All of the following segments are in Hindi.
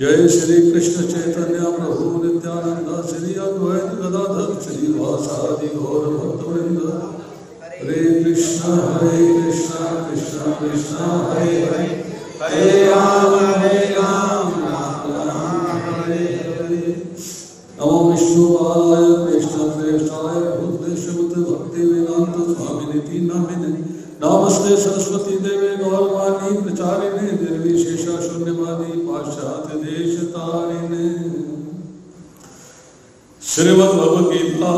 जय श्री कृष्ण चैतन्य प्रभु नित्यानंद श्री अद्वैत गदाधर श्री वासादि गौर भक्तवृंद। हरे कृष्ण कृष्ण कृष्ण हरे हरे, हरे राम राम राम हरे हरे। नमो विष्णुपादाय कृष्णप्रेष्ठाय भूतदेशमुत भक्ति वेदांत स्वामिनिति नामिने, नमस्ते सरस्वती देवे गौरवाणी प्रचारिणे निर्विशेष शून्यवादी पाश्चात्य देश तारिणे। श्रीमद् भगवद गीता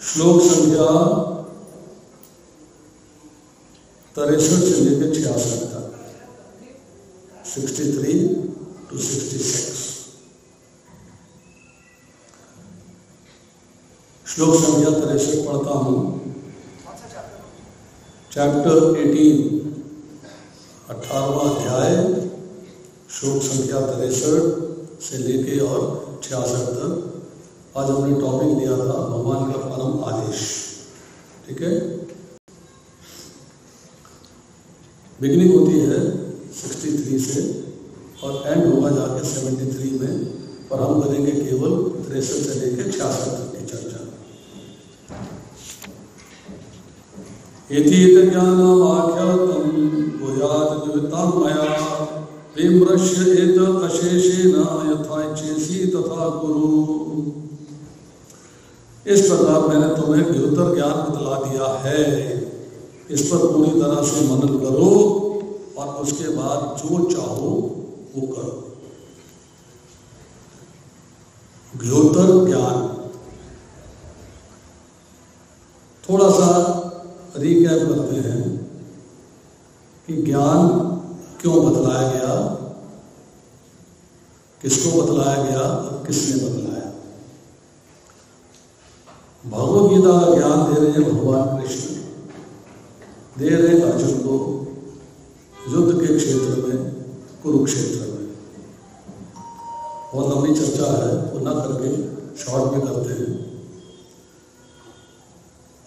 श्लोक संख्या 63 से लेकर 66 तक, 63 to 66। श्लोक संख्या 63 पढ़ता हूँ। चैप्टर 18, 18वां अध्याय, श्लोक संख्या 63 से लेके और 66 तक। आज हमने टॉपिक लिया था भगवान का परम आदेश। ठीक है, बिगिनिंग होती है 63 से और एंड होगा जाके 73 में, पर हम करेंगे केवल 63 से लेके 66 तक की चर्चा। यतीत ज्ञानमाख्यातं भूयात् द्वितां मया, विमृश्य एतत् अशेषेण यथा इच्छसि तथा कुरु। इस प्रकार मैंने तुम्हें द्योतर ज्ञान बतला दिया है, इस पर पूरी तरह से मनन करो और उसके बाद जो चाहो वो करो। द्योतर ज्ञान थोड़ा सा रिकैप करते हैं कि ज्ञान क्यों बतलाया गया, किसको बतलाया गया और किसने बतलाया। भगवद गीता का ज्ञान दे रहे हैं भगवान कृष्ण, दे रहे हैं अर्जुन को युद्ध के क्षेत्र में, कुरुक्षेत्र में। बहुत लंबी चर्चा है, वो न करके शॉर्ट में करते हैं।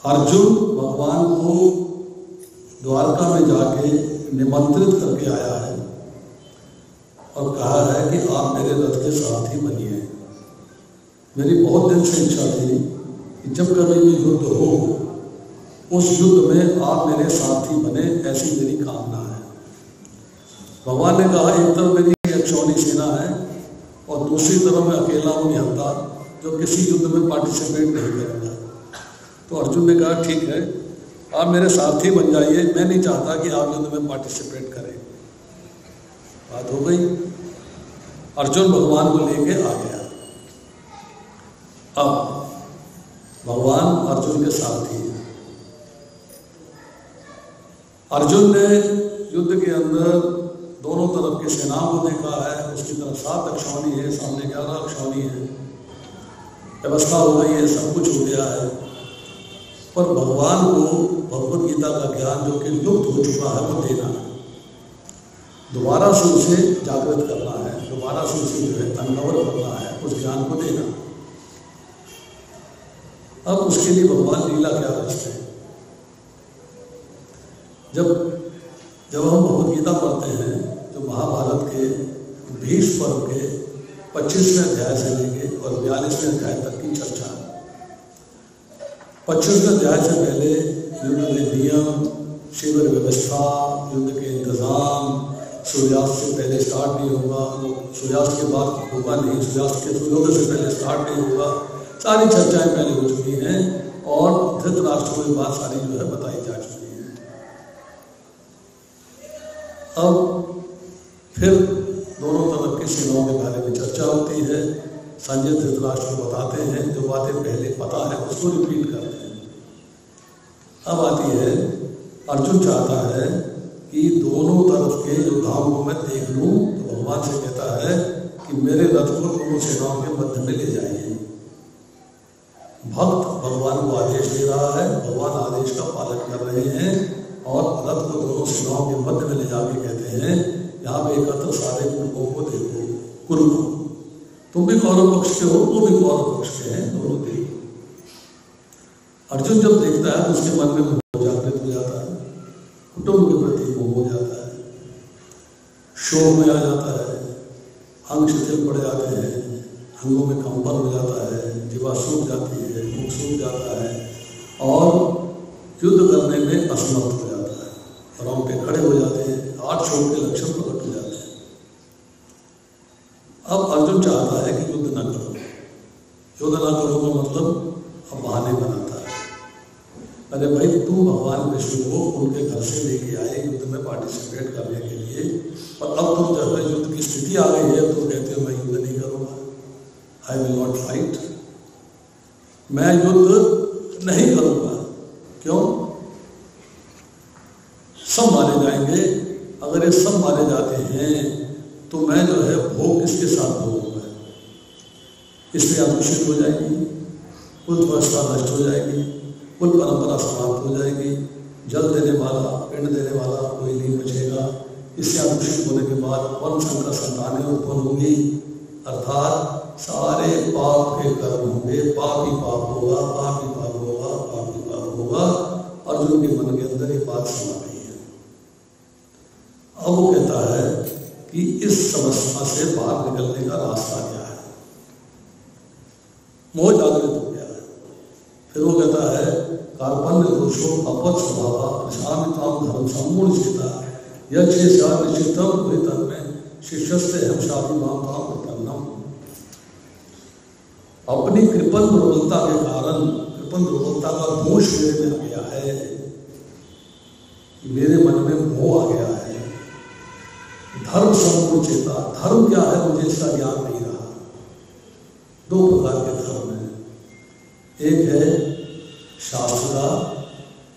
अर्जुन भगवान को द्वारका में जाके निमंत्रित करके आया है और कहा है कि आप मेरे रथ के सारथी बनिए। मेरी बहुत दिन से इच्छा थी कि जब कभी भी युद्ध हो उस युद्ध में आप मेरे सारथी बने, ऐसी मेरी कामना है। भगवान ने कहा एक तरफ मेरी यक्षौनी सेना है और दूसरी तरफ मैं अकेला हूँ निहत्था, जो किसी युद्ध में पार्टिसिपेट नहीं करेगा। तो अर्जुन ने कहा ठीक है, आप मेरे सारथी बन जाइए, मैं नहीं चाहता कि आप युद्ध में पार्टिसिपेट करें। बात हो गई, अर्जुन भगवान को लेके आ गया। अब भगवान अर्जुन के सारथी हैं। अर्जुन ने युद्ध के अंदर दोनों तरफ की सेनाओं को देखा है, उसकी तरफ 7 अक्षौणी है, सामने 11 अक्षौणी है, व्यवस्था हो गई है, सब कुछ हो गया है। पर भगवान को भगवद गीता का ज्ञान जो कि लुप्त हो चुका है वो देना है, दोबारा से उसे जागृत करना है, दोबारा से उसे जो है अनकवर करना है, उस ज्ञान को देना। अब उसके लिए भगवान लीला क्या रचते हैं। जब हम भगवद गीता पढ़ते हैं तो महाभारत के भीष्म पर्व के 25वें अध्याय से लेके और 42वें अध्याय तक की चर्चा। 25वें अध्याय से पहले युद्ध के नियम, शिविर व्यवस्था, युद्ध के इंतजाम, सूर्यास्त से पहले स्टार्ट नहीं होगा, सूर्यास्त के बाद होगा नहीं, सूर्यास्त के सूर्योदय से पहले स्टार्ट नहीं होगा, सारी चर्चाएं पहले हो चुकी हैं और धृतराष्ट्र को ये बात सारी जो है बताई जा चुकी है। अब फिर दोनों तरफ की सेनाओं के बारे में चर्चा होती है। संजय धृतराष्ट्र को बताते हैं, जो बातें पहले पता है उसको रिपीट करते हैं। अब आती है, अर्जुन चाहता है कि दोनों तरफ के योद्धाओं को मैं देख लूं, तो भगवान से कहता है कि मेरे रथ को दोनों सेनाओं के मध्य में ले जाइए। भक्त भगवान को आदेश दे रहा है, भगवान आदेश का पालन कर रहे हैं और रथ को दोनों सेनाओं के मध्य में ले जाके कहते हैं, यहाँ पे एकत्र सारे कुरुओं को देखो, कुरु तुम भी कौरव पक्ष के हो, वो भी कौरव पक्ष के हैं, दोनों देखो। अर्जुन जब देखता है तो उसके मन में मोह जागृत हो जाता है, कुटुंब के प्रति मोह हो जाता है, शोक में आ जाता है, अंग शिथिल पड़ जाते हैं, अंगों में कंपन हो जाता है, जीवा सूख जाती है, मुख सूख जाता है और युद्ध करने में असमर्थ हो जाता है, रोंगटे खड़े हो जाते हैं, 8 शोक के लक्षण प्रकट हो जाते हैं। अब अर्जुन चाहता है कि युद्ध न करो, युद्ध न करो का मतलब अब बहाने बनाता है। अरे भाई, तू भगवान कृष्ण को उनके घर से लेके आए युद्ध में पार्टिसिपेट करने के लिए, और अब तुम जब युद्ध की स्थिति आ गई है तो कहते हो मैं युद्ध नहीं करूँगा, आई विल नॉट फाइट, मैं युद्ध नहीं करूँगा। क्यों? सब मारे जाएंगे, अगर ये सब मारे जाते हैं तो मैं जो है भोग किसके साथ भोगूंगा, इसलिए दूषित हो जाएगी, कुल व्यवस्था नष्ट हो जाएगी, कुल परंपरा समाप्त हो जाएगी, जल देने वाला, पिंड देने वाला कोई नहीं बचेगा, इससे दूषित होने के बाद वर्ण संकर संतानें उत्पन्न होंगी, अर्थात सारे पाप के कर्म होंगे, पाप ही पाप होगा, पाप ही पाप होगा, पाप ही पाप होगा। अर्जुन के मन के अंदर ये बात समा गई है। अब वो कहता है कि इस समस्या से बाहर निकलने का रास्ता क्या है, मोह जागृत हो गया है। फिर वो कहता है, कार्पण्य दोषो अपद स्वभाव प्रशांताम धर्म सम्पूर्ण चेता यक्षे निश्चितम हुए तन में शिष्य से हम शाभिमानता उत्पन्नम। अपनी कृपण दुर्बलता के कारण, कृपण दुर्बलता का दोष मेरे में आ गया है, मेरे मन में मोह आ गया है। धर्म सम्पूर्ण चेता, धर्म क्या है मुझे इसका ज्ञान नहीं रहा। 2 प्रकार के धर्म हैं, एक है शास्त्र का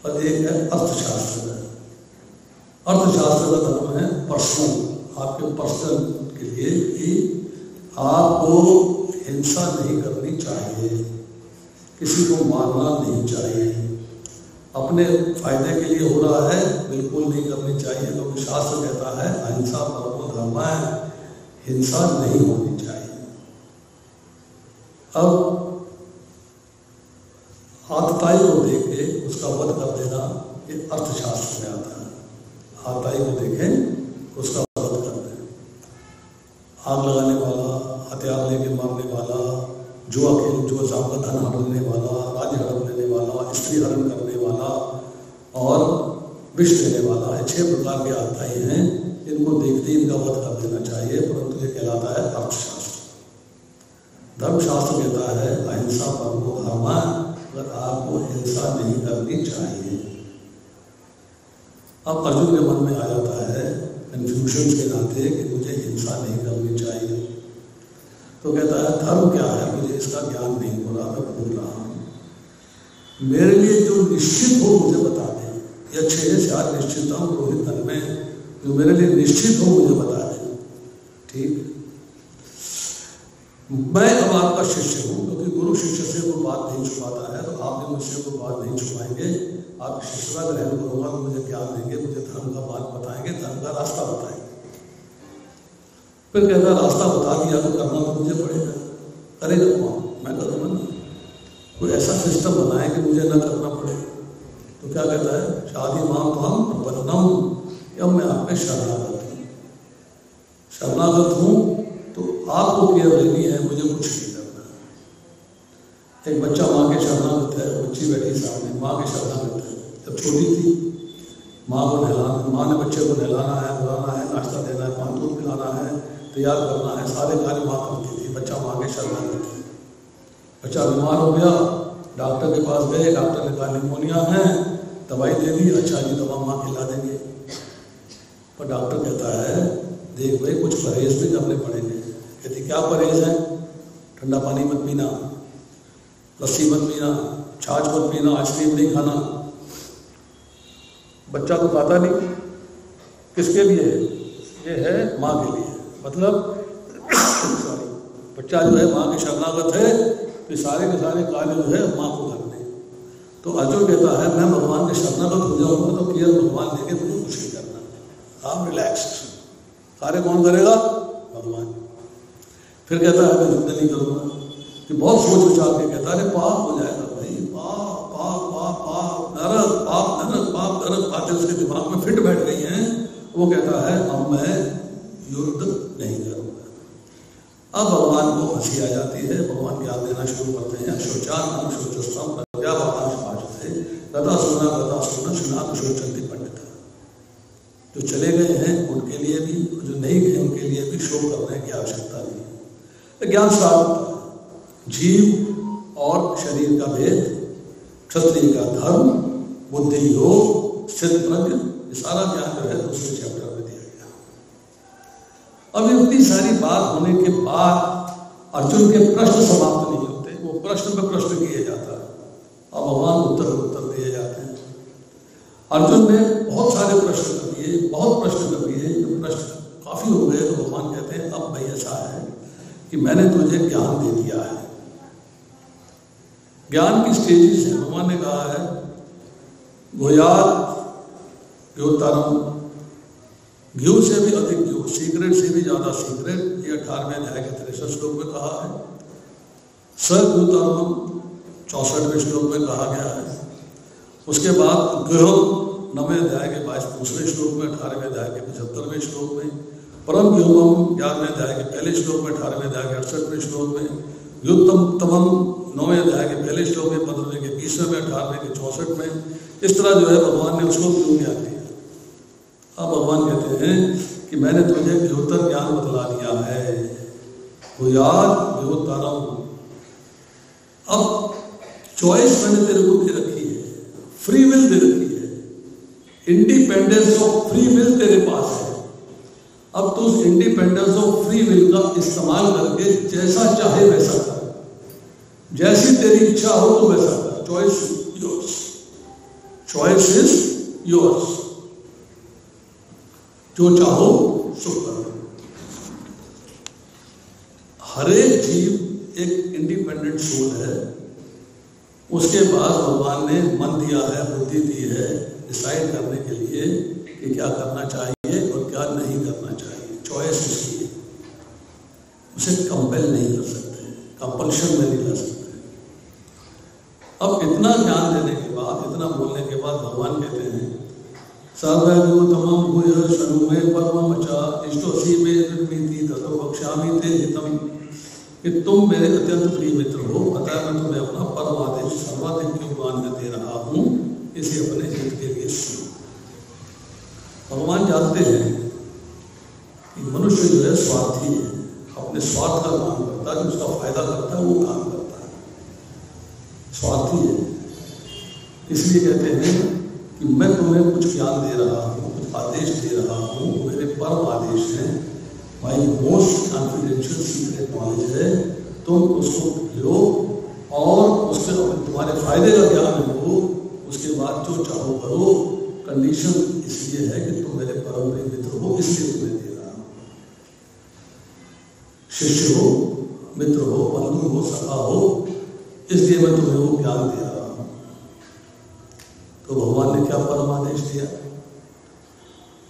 और एक है अर्थशास्त्र का। अर्थशास्त्र का धर्म है पर्सनल, आपके पर्सनल के लिए कि आपको हिंसा नहीं करनी चाहिए, किसी को मारना नहीं चाहिए, अपने फायदे के लिए हो रहा है बिल्कुल नहीं करनी चाहिए, क्योंकि शास्त्र कहता है अहिंसा परमो धर्म है, हिंसा नहीं होनी चाहिए। अब आतताई को देख के उसका वध कर देना ये अर्थशास्त्र में आता है। आतताई को देखें उसका वध कर दें, आग लगाने वाला, हथियार लेके मारने वाला, जो का धन हड़पने वाला, राज्य हड़प लेने वाला, स्त्री हरण करने वाला और विष देने वाला है, 6 प्रकार के आतताई हैं। इनको देखते ही इनका वध कर देना चाहिए, परंतु ये कहलाता है अर्थशास्त्र। धर्मशास्त्र कहता है अहिंसा परमो धर्म, अगर आपको हिंसा नहीं करनी चाहिए। अब अर्जुन के मन में आ जाता है कन्फ्यूजन के नाते कि मुझे हिंसा नहीं करनी चाहिए, तो कहता है धर्म क्या है मुझे इसका ज्ञान नहीं हो रहा, मैं भूल रहा हूँ। मेरे लिए जो निश्चित हो मुझे बता दें, या 6 से 8 निश्चित हूँ रोहित धन में, जो मेरे लिए निश्चित हो मुझे बता दें। ठीक, मैं अब आपका शिष्य हूँ, क्योंकि गुरु शिष्य से कोई बात नहीं छुपाता है, तो आप भी मुझसे कोई बात नहीं छुपाएंगे, आप शिष्यता ग्रहण करूँगा तो मुझे ज्ञान देंगे, मुझे धर्म का बात बताएंगे, धर्म का रास्ता बताएंगे। फिर कहता रास्ता बता दिया तो करना तो मुझे पड़ेगा, करेगा कौन? मैं करूँगा ना। कोई ऐसा सिस्टम बनाए कि मुझे ना करना पड़े, तो क्या कहता है शादी माम हम प्रपन्नम, या मैं आप में शरणागत हूँ। शरणागत हूँ तो आपको केयर लेनी है, मुझे कुछ नहीं करना। एक बच्चा माँ के शरणागत है, बच्ची बैठी सामने, माँ के शरणागत है। जब छोटी थी माँ को नहलाना, माँ ने बच्चे को नहलाना है, धुलाना है, नाश्ता देना है, पानी दूध पिलाना है, तैयार करना है, सारे कार्य माँ करती थी। बच्चा माँ के शरणागत है। बच्चा बीमार हो गया, डॉक्टर के पास गए, डॉक्टर ने कहा निमोनिया है, दवाई दे दी, अच्छा जी दवा माँ खिला देंगे। पर डॉक्टर कहता है देख भाई कुछ परहेज भी करने पड़ेंगे। कहती क्या परहेज है? ठंडा पानी मत पीना, लस्सी मत पीना, छाछ मत पीना, आइसक्रीम नहीं खाना, बच्चा तो खाता नहीं, किसके लिए है? ये है माँ के लिए। मतलब सॉरी, बच्चा जो है माँ के शरणागत है, तो सारे के सारे कार्य जो है माँ को करने। तो अर्जुन कहता है मैं भगवान के शरणागत हो जाऊंगा तो केवल भगवान लेके मुझे कुछ नहीं करना, आप रिलैक्स। कार्य कौन करेगा? भगवान। फिर कहता है मैं युद्ध नहीं करूँगा, कि बहुत सोच विचार के कहता है पाप हो जाएगा भाई, पाप पाप पाप पाप नरक, पाप नरक, पाप नरक बातें उसके दिमाग में फिट बैठ गई हैं। वो कहता है अब मैं युद्ध नहीं करूँगा। अब भगवान को हंसी आ जाती है, भगवान ज्ञान देना शुरू करते हैं। शोचान शोचस्तम प्रज्ञा भगवान समाजते गता सुना सुना शोचंती पंडित। जो चले गए हैं उनके लिए भी, जो नहीं गए उनके लिए भी शोक करने की आवश्यकता नहीं है। ज्ञान सार जीव और शरीर का भेद, क्षत्रिय का धर्म, बुद्धि योग, सिद्ध प्रज्ञ, ये सारा ज्ञान जो है दूसरे चैप्टर में दिया गया। अब इतनी सारी बात होने के बाद अर्जुन के प्रश्न समाप्त नहीं होते, वो प्रश्न पे प्रश्न किए जाता है और भगवान उत्तर दिए जाते हैं। अर्जुन ने बहुत सारे प्रश्न कर दिए, बहुत प्रश्न कर दिए, जब प्रश्न काफी हो गए तो भगवान कहते हैं अब भाई ऐसा है कि मैंने तुझे ज्ञान दे दिया है। ज्ञान की स्टेजेस है। भगवान ने कहा है गोयात योतारम, घ्यू से भी अधिक घ्यू, सीक्रेट से भी ज्यादा सीक्रेट, ये 18वें अध्याय के 63 श्लोक में कहा है। सद्योतारम 64वें श्लोक में कहा गया है। उसके बाद गृहम 9वें अध्याय के 22वें श्लोक में, 18वें अध्याय के 75वें श्लोक में, परम व्योमम 11वें अध्याय के पहले श्लोक में, 18वें अध्याय के 68वें श्लोक में, युद्धम तमम 9वें अध्याय के पहले श्लोक में, 15वें के 20वें में, 18वें के 64 में। इस तरह जो है भगवान ने उसको क्यों ज्ञान दिया। अब भगवान कहते हैं कि मैंने तुझे व्योतर ज्ञान बतला दिया है, वो याद व्योतरम। अब चॉइस मैंने तेरे को दे रखी है, फ्री विल दे रखी है, इंडिपेंडेंस ऑफ फ्री विल तेरे पास है। अब तो उस इंडिपेंडेंस ऑफ फ्री विल का इस्तेमाल करके जैसा चाहे वैसा कर, जैसी तेरी इच्छा हो तो वैसा कर। Choice yours, choice is yours, जो चाहो सो करो। हर एक जीव एक इंडिपेंडेंट सोल है। उसके बाद भगवान ने मन दिया है, बुद्धि दी है डिसाइड करने के लिए कि क्या करना चाहिए और क्या नहीं करना चाहिए। चॉइस उसकी है, उसे कंपेल नहीं कर सकते, कंपल्शन में नहीं ला सकते। अब इतना ज्ञान देने के बाद, इतना बोलने के बाद भगवान कहते हैं सर्वोत्तमं भूय शृणु मे परममचा इष्टोसी मे निर्मिति ततो वक्ष्यामि ते हितम, कि तुम मेरे अत्यंत प्रिय मित्र हो, अतः मैं तुम्हें अपना परम आदेश सर्वाधिक योगदान में दे रहा हूँ, इसे अपने हित के लिए सुनो। भगवान जानते हैं कि मनुष्य जो है स्वार्थी है, अपने स्वार्थ का काम करता है, जो उसका फायदा करता है वो काम करता है, स्वार्थी है। इसलिए कहते हैं कि मैं तुम्हें कुछ ज्ञान दे रहा हूँ, कुछ आदेश दे रहा हूँ, मेरे परम आदेश हैं, my most confidential secret knowledge है, तुम उसको लो और उससे तुम्हारे फायदे का ज्ञान हो, उसके बाद जो चाहो करो। कंडीशन इसलिए है कि तुम मेरे परम प्रिय मित्र हो, इसलिए तुम्हें दे रहा हूँ। शिष्य हो, मित्र हो, बंधु हो, सखा हो, इसलिए मैं तुम्हें वो ज्ञान दे रहा हूँ। तो भगवान ने क्या परम आदेश दिया?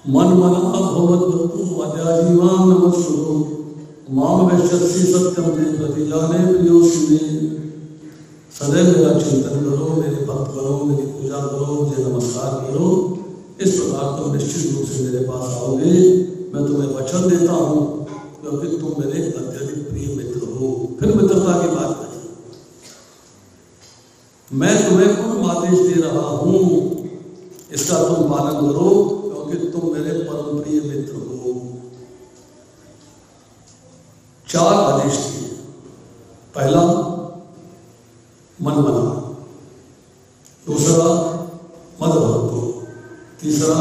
मन मना भगवद्भक्तो मध्याजीवान नमस्सुरो माम वैश्यसि सत्यम ते प्रतिजाने प्रियोसि मे। सदैव मेरा चिंतन करो, मेरे भक्त करो, मेरी पूजा करो, मुझे नमस्कार करो। इस प्रकार तुम निश्चित रूप से मेरे पास आओगे। मैं तुम्हें वचन देता हूँ क्योंकि तुम मेरे अत्यधिक प्रिय मित्र हो। फिर मित्रता की बात करें, मैं तुम्हें परम आदेश दे रहा हूँ, इसका तुम पालन करो क्योंकि तुम मेरे परम प्रिय मित्र हो। 4 आदेश दिए। पहला मन मना, दूसरा मद भक्तो, तीसरा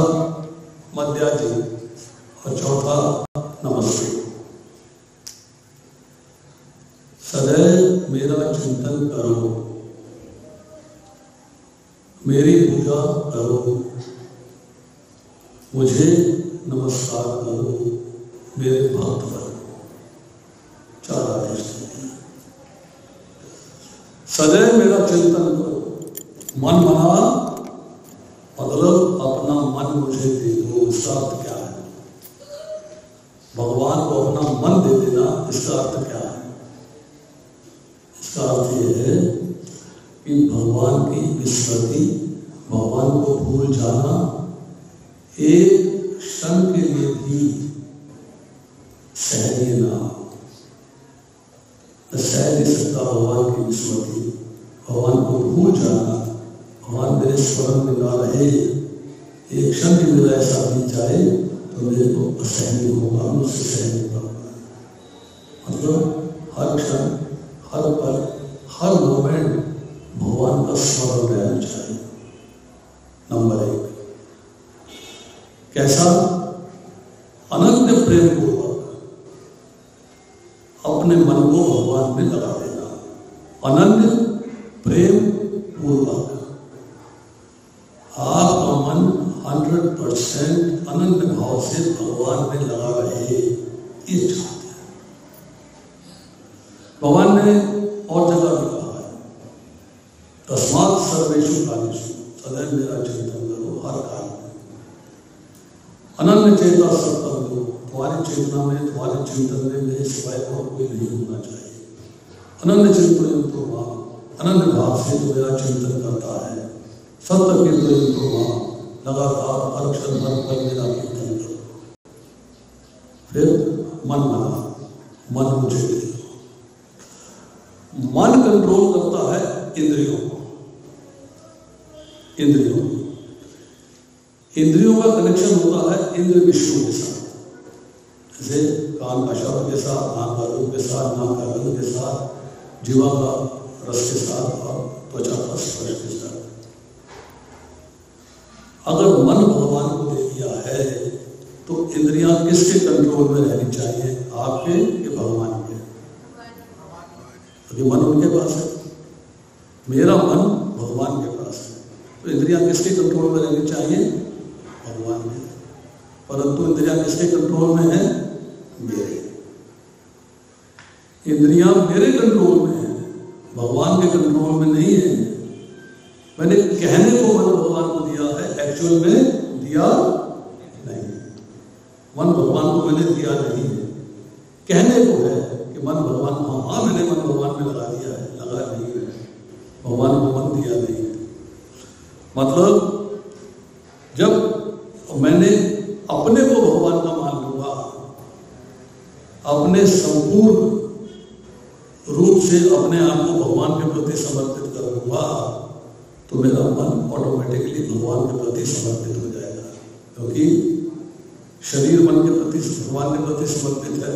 मध्याजी और चौथा नमस्ते। सदैव मेरा चिंतन करो, मेरी पूजा करो, मुझे नमस्कार करो मेरे भक्त बनो। 4 आदेश देते हैं। सदैव मेरा चिंतन करो। मन बना मतलब अपना मन मुझे दे दो। इसका अर्थ क्या है? भगवान को अपना मन दे देना, इसका अर्थ क्या है? इसका अर्थ यह है कि भगवान की विस्मृति, भगवान को भूल जाना एक क्षण के लिए भी सहनीय ना हो। मैं सह नहीं सकता भगवान की विस्मृति, भगवान को भूल जाना, भगवान मेरे स्मरण में ना रहे, एक क्षण भी मेरा ऐसा बीत जाए तो मेरे को असहनीय होगा, मुझसे सह नहीं पाऊंगा। मतलब हर क्षण, हर पल, हर मोमेंट भगवान का स्मरण रहना चाहिए। नंबर 1। कैसा? अनंत प्रेम पूर्वक अपने मन को भगवान में लगा देना। अनंत प्रेम पूर्वक आपका मन 100% अनंत भाव से भगवान में लगा रहे, ये चाहते हैं। भगवान ने और जगह भी कहा है, तस्मात् सर्वेषु कालेषु सदैव मेरा चिंतन करो हर काल में। अनन्य चेता सत्तम दो, तुम्हारी चेतना में, तुम्हारे चिंतन में मेरे सिवाय और कोई नहीं होना चाहिए। अनन्य चिंतन तो मां, अनन्य भाव से जो मेरा चिंतन करता है, सत्य कीर्तन तो मां, लगातार हर क्षण हर पल मेरा कीर्तन करो। फिर मन बना, मन मुझे दे दो। मन कंट्रोल करता है इंद्रियों को। इंद्रियों का कनेक्शन होता है इंद्र विषयों के साथ, जैसे कान का शब्द के साथ, नाक का रूप के साथ, नाक का गंध के साथ, जीवा का रस के साथ और त्वचा का स्पर्श के साथ। अगर मन भगवान को दे दिया है तो इंद्रियां किसके कंट्रोल में रहनी चाहिए? आपके कि भगवान के? क्योंकि मन उनके पास है, मेरा मन भगवान के पास है, तो इंद्रियां किसके कंट्रोल में रहनी चाहिए? भगवान के। परंतु इंद्रियां किसके कंट्रोल में है? मेरे। इंद्रियां मेरे कंट्रोल में है, भगवान के कंट्रोल में नहीं है। मैंने कहने को मन भगवान को दिया है, एक्चुअल में दिया नहीं। मन भगवान को मैंने दिया नहीं है, कहने को है कि मन भगवान को, हाँ मैंने मन भगवान में लगा दिया है, लगा नहीं है, भगवान को मन दिया नहीं है। मतलब जब मैंने अपने को भगवान का मान लूंगा, अपने संपूर्ण रूप से अपने आप को भगवान के प्रति समर्पित कर लूंगा, तो मेरा मन ऑटोमेटिकली भगवान के प्रति समर्पित हो जाएगा। क्योंकि शरीर मन के प्रति, भगवान के प्रति समर्पित है,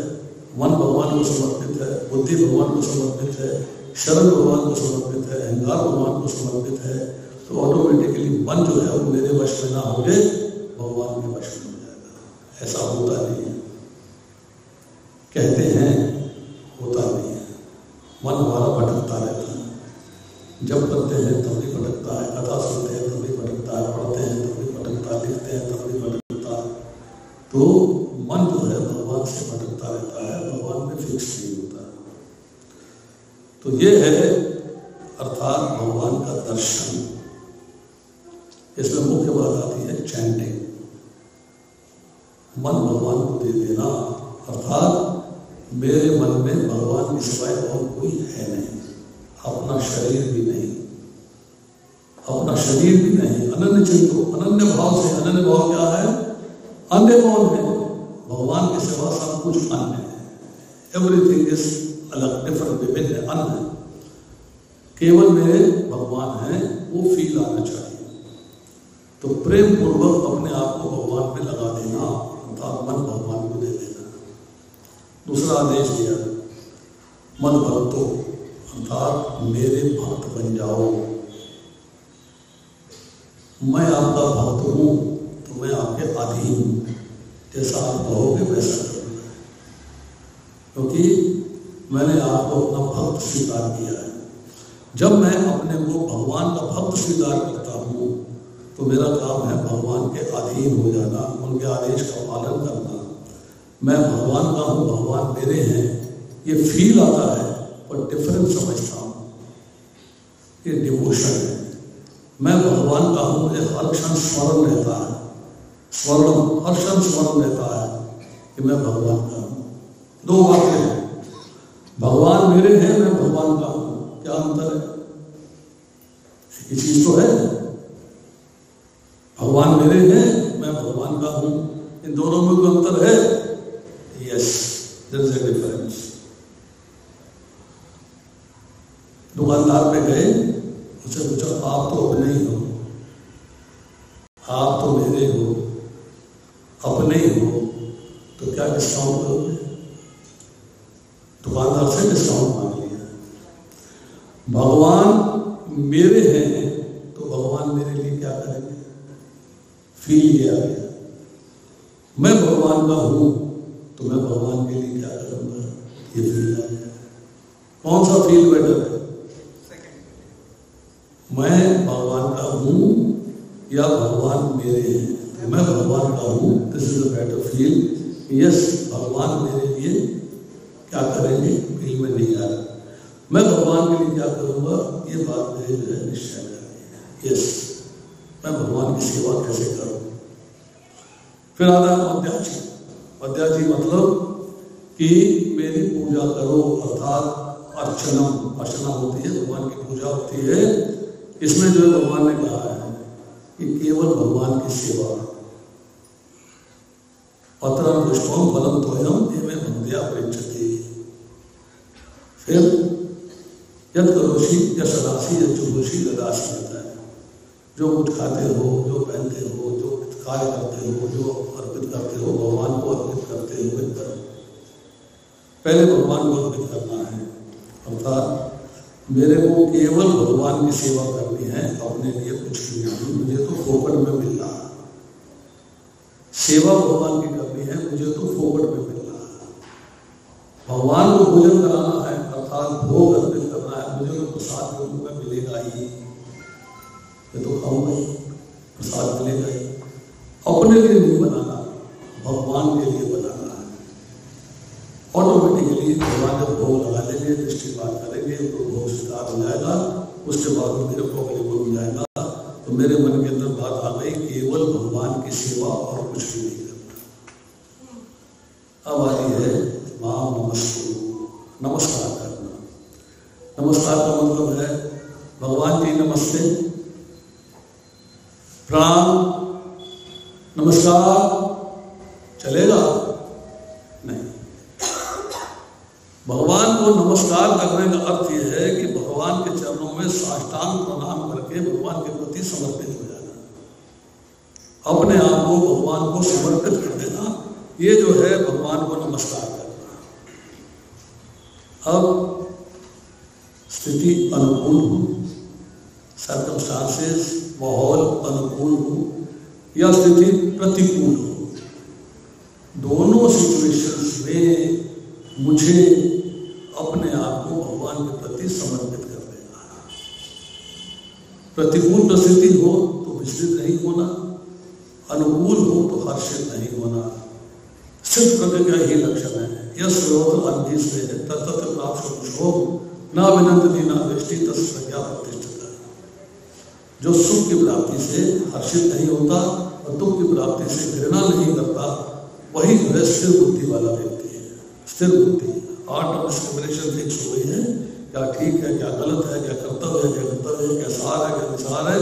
मन भगवान को समर्पित है, बुद्धि भगवान को समर्पित है, शरण भगवान को समर्पित है, अहंकार भगवान को समर्पित है, तो ऑटोमेटिकली मन जो है वो मेरे वश में ना होंगे, भगवान के वश में हो जाएगा। ऐसा होता नहीं है, कहते हैं, होता नहीं है। मन हमारा भटकता रहता है, जब करते हैं तब भी भटकता है, कथा सुनते हैं तब भी भटकता है, पढ़ते हैं तब भी भटकता है, लिखते हैं तब भी भटकता है। तो मन जो है भगवान से भटकता रहता है, भगवान में फिक्स नहीं होता है। तो ये है अर्थात भगवान का दर्शन। इसमें मुख्य बात आती है चैंटिंग। मन भगवान को दे देना, अर्थात मेरे मन में भगवान के सिवाय और कोई है नहीं, अपना शरीर भी नहीं, अपना शरीर भी नहीं। अनन्य चिंतो, अनन्य भाव से, अनन्य भाव क्या है? अन्य कौन है? भगवान के सिवा सब कुछ अन्य है। एवरीथिंग इज अलग, डिफरेंट, विभिन्न, अन्य। केवल मेरे भगवान हैं, वो फील आना चाहिए। तो प्रेम पूर्वक अपने आप को भगवान में लगा देना, अर्थात मन भगवान को दे देना। दूसरा आदेश दिया, मन भक्तो, अर्थात मेरे भक्त बन जाओ। मैं आपका भक्त हूं तो मैं आपके अधीन हूं, जैसा आप कहोगे वैसा करूंगा, क्योंकि मैंने आपको अपना भक्त स्वीकार किया है। जब मैं अपने को भगवान का भक्त स्वीकार करता हूं तो तो मेरा काम है भगवान के अधीन हो जाना, उनके आदेश का पालन करना। मैं भगवान का हूँ, भगवान मेरे हैं, ये फील आता है पर डिफरेंट समझता हूँ, ये डिवोशन है। मैं भगवान का हूँ, मुझे हर क्षण स्मरण रहता है, हर क्षण स्मरण रहता है कि मैं भगवान का हूँ। दो बातें हैं, भगवान मेरे हैं, मैं भगवान का हूँ, क्या अंतर है? एक चीज तो है, भगवान मेरे हैं, मैं भगवान का हूँ, इन दोनों में कोई अंतर है? Yes, there is a difference. दुकानदार पे गए, उससे पूछा आप तो अपने ही हो, आप तो मेरे हो, अपने ही हो, तो क्या डिस्काउंट करोगे? दुकानदार से डिस्काउंट मांग लिया। भगवान मेरे हैं तो भगवान मेरे लिए क्या करेंगे? फील किया गया। मैं भगवान का हूं तो मैं भगवान के लिए क्या करूंगा? ये फील आ गया। कौन सा फील बेटर है? मैं भगवान का हूं या भगवान मेरे हैं? मैं भगवान का हूं, this is a better feel. Yes, भगवान मेरे लिए क्या करेंगे? फील में नहीं आ रहा। मैं भगवान के लिए क्या करूंगा? ये बात मेरे जो है निश्चय है। यस, मैं भगवान की सेवा कैसे करूं? फिर आता है मध्याजी। मध्याजी मतलब कि मेरी पूजा करो, अर्थात अर्चना होती है, भगवान की पूजा होती है। इसमें जो है भगवान ने कहा है कि केवल भगवान की सेवा। पत्रं पुष्पं फलं तोयं ये में भक्त्या पृच्छति। फिर यद करोषि यशदासी यजुषि ददासी होता है। जो कुछ खाते हो, जो पहनते हो, जो कार्य करते हो, जो अर्पित करते हो, भगवान को अर्पित करते हुए करो। पहले भगवान को अर्पित करना है, अर्थात मेरे को केवल भगवान की सेवा करनी है, अपने लिए कुछ भी नहीं। मुझे तो फोकट में मिल रहा है, सेवा भगवान की करनी है, मुझे तो फोकट में मिल रहा है। भगवान को भोजन कराना है, अर्थात भोग अर्पित करना है, मुझे तो प्रसाद के रूप में मिलेगा ही, मैं तो खाऊंगा ही, प्रसाद मिलेगा ही। अपने लिए नहीं बनाना, भगवान के लिए बनाना है। ऑटोमेटिकली भगवान जब भोग लगा लेंगे, दृष्टिपात करेंगे, तो भोग स्वीकार हो जाएगा। उसके बाद मेरे को अवेलेबल हो जाएगा। तो मेरे मन के अंदर बात आ गई, केवल भगवान की सेवा और कुछ भी नहीं करना। अब आती है मां नमस्कुरु, नमस्कार करना। नमस्कार का मतलब है भगवान जी नमस्ते, प्रणाम, नमस्कार चलेगा नहीं। भगवान को नमस्कार करने का अर्थ यह है कि भगवान के चरणों में साष्टांग प्रणाम करके भगवान के प्रति समर्पित हो जाना, अपने आप को भगवान को समर्पित कर देना। ये जो है भगवान को नमस्कार करना। अब स्थिति अनुकूल हो, सर्कमस्टांसेस माहौल अनुकूल हो या स्थिति प्रतिकूल हो, दोनों सिचुएशंस में मुझे अपने आप को भगवान के प्रति समर्पित कर देना है। प्रतिकूल परिस्थिति हो तो विचलित नहीं होना, अनुकूल हो तो हर्षित नहीं होना। सिद्ध प्रति का ही लक्षण है। यह स्रोत अंधी से है तत्त प्राप्त शोभ ना विनंदती ना दृष्टि तत्सज्ञा प्रतिष्ठित। जो सुख की प्राप्ति से हर्षित नहीं होता और दुख की प्राप्ति से घृणा नहीं करता, वही जो है स्थिर बुद्धि वाला व्यक्ति है। स्थिर बुद्धि, आर्ट ऑफ डिस्क्रिमिनेशन फिक्स हो गई है, क्या ठीक है, क्या गलत है, क्या कर्तव्य है, क्या कर्तव्य है, क्या सार है, क्या विचार है,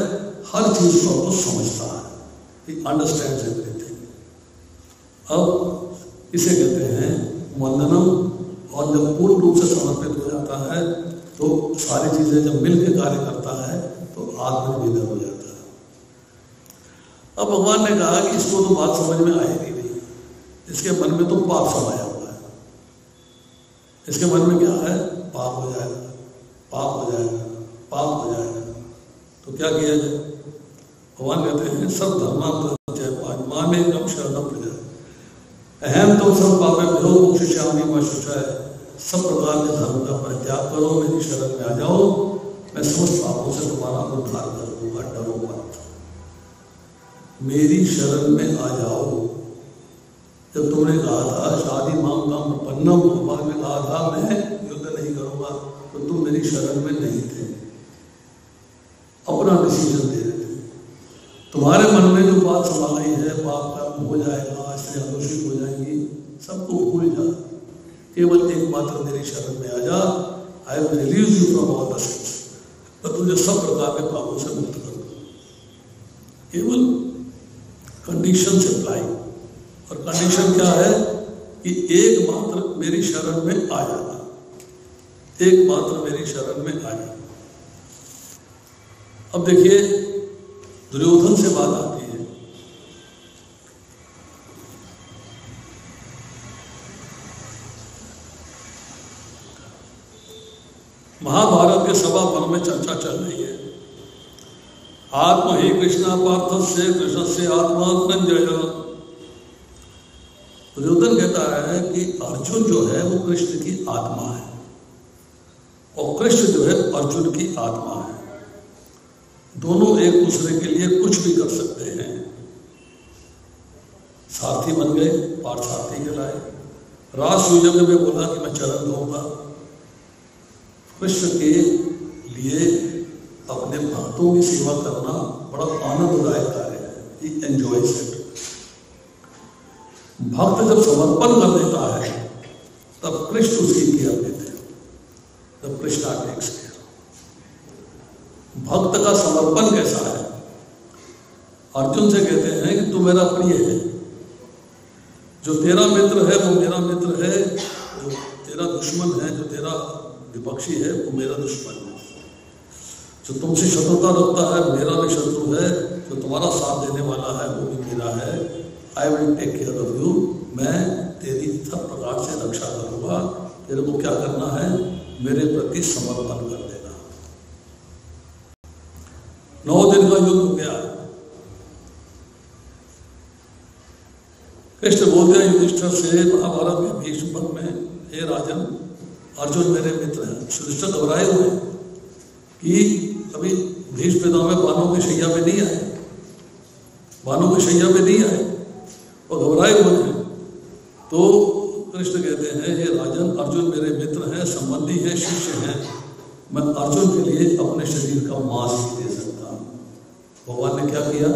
हर चीज को तो समझता है, ही अंडरस्टैंड्स एवरीथिंग। अब इसे कहते हैं वंदनम। और जब पूर्ण रूप से समर्पित हो जाता है तो सारी चीजें जब मिलकर कार्य करता है तो आत्मनिर्भर हो जाता है। अब भगवान ने कहा कि इसको तो बात समझ में आएगी नहीं, इसके मन में तो पाप समाया हुआ है, इसके मन में क्या है? पाप हो जाएगा, पाप हो जाएगा, पाप हो जाएगा। तो क्या किया जाए? भगवान कहते हैं सब धर्मांतर मामे कम शरणम प्रजा अहम तो सब पापे भ्यो मोक्षयामि मैं शुचाय। सब प्रकार के धर्म का परित्याग करो, मेरी शरण में आ जाओ, मैं समस्त पापों से तुम्हारा उद्धार कर दूंगा, डरो मत। मेरी शरण में आ जाओ। जब तुमने कहा था शादी मांग काम पन्नम, बाद में कहा था मैं युद्ध नहीं करूंगा, तो तुम मेरी शरण में नहीं थे, अपना डिसीजन दे रहे थे। तुम्हारे मन में जो बात समाई है, पाप कर्म हो जाएगा, स्त्रियां दूषित हो जाएंगी, सबको भूल जा, केवल एकमात्र मेरी शरण में आ जा। I will relieve you from all the sins, मैं तुझे सब प्रकार के पापों से मुक्त कर दूं। केवल कंडीशन से अप्लाई, और कंडीशन क्या है कि एकमात्र मेरी शरण में आ जाना, एकमात्र मेरी शरण में आ जाना। अब देखिए दुर्योधन से बात आती है। महाभारत के सभा वन में चर्चा चल रही है। आत्मा ही कृष्णा पार्थ से कृष्ण से आत्मा धनंजय। दुर्योधन कहता है कि अर्जुन जो है वो कृष्ण की आत्मा है, और कृष्ण जो है अर्जुन की आत्मा है। दोनों एक दूसरे के लिए कुछ भी कर सकते हैं। सारथी बन गए, पार्थसारथी कहलाए। राजसूय में बोला कि मैं चरण दूंगा। कृष्ण के लिए अपने भक्तों की सेवा करना बड़ा आनंददायक कार्य है। ही एंजॉयज इट। भक्त जब समर्पण कर देता है तब कृष्ण उसकी केयर लेते हैं। जब कृष्णा टेक्स केयर, भक्त का समर्पण कैसा है? अर्जुन से कहते हैं कि तू मेरा प्रिय है, जो तेरा मित्र है वो मेरा मित्र है, जो तेरा दुश्मन है, जो तेरा विपक्षी है वो मेरा दुश्मन है, जो तुमसे शत्रुता रखता है मेरा भी शत्रु है, जो तुम्हारा साथ देने वाला है वो भी मेरा है। I will take care of you, मैं तेरी सब प्रकार से रक्षा करूंगा। तेरे को क्या करना है? मेरे प्रति समर्पण कर देना। 9 दिन का युद्ध हो गया। कृष्ण बोलते हैं युधिष्ठिर से महाभारत में भीष्म में, हे राजन, अर्जुन मेरे मित्र हैं। युधिष्ठिर घबराए हुए कि अभी भीष्म पितामह बानों की शैया में नहीं आए, बानों की शैया में नहीं आए, और घबराए हुए हैं। तो कृष्ण कहते हैं, हे राजन, अर्जुन मेरे मित्र हैं, संबंधी हैं, शिष्य हैं। मैं अर्जुन के लिए अपने शरीर का मांस भी दे सकता हूं। भगवान ने क्या किया?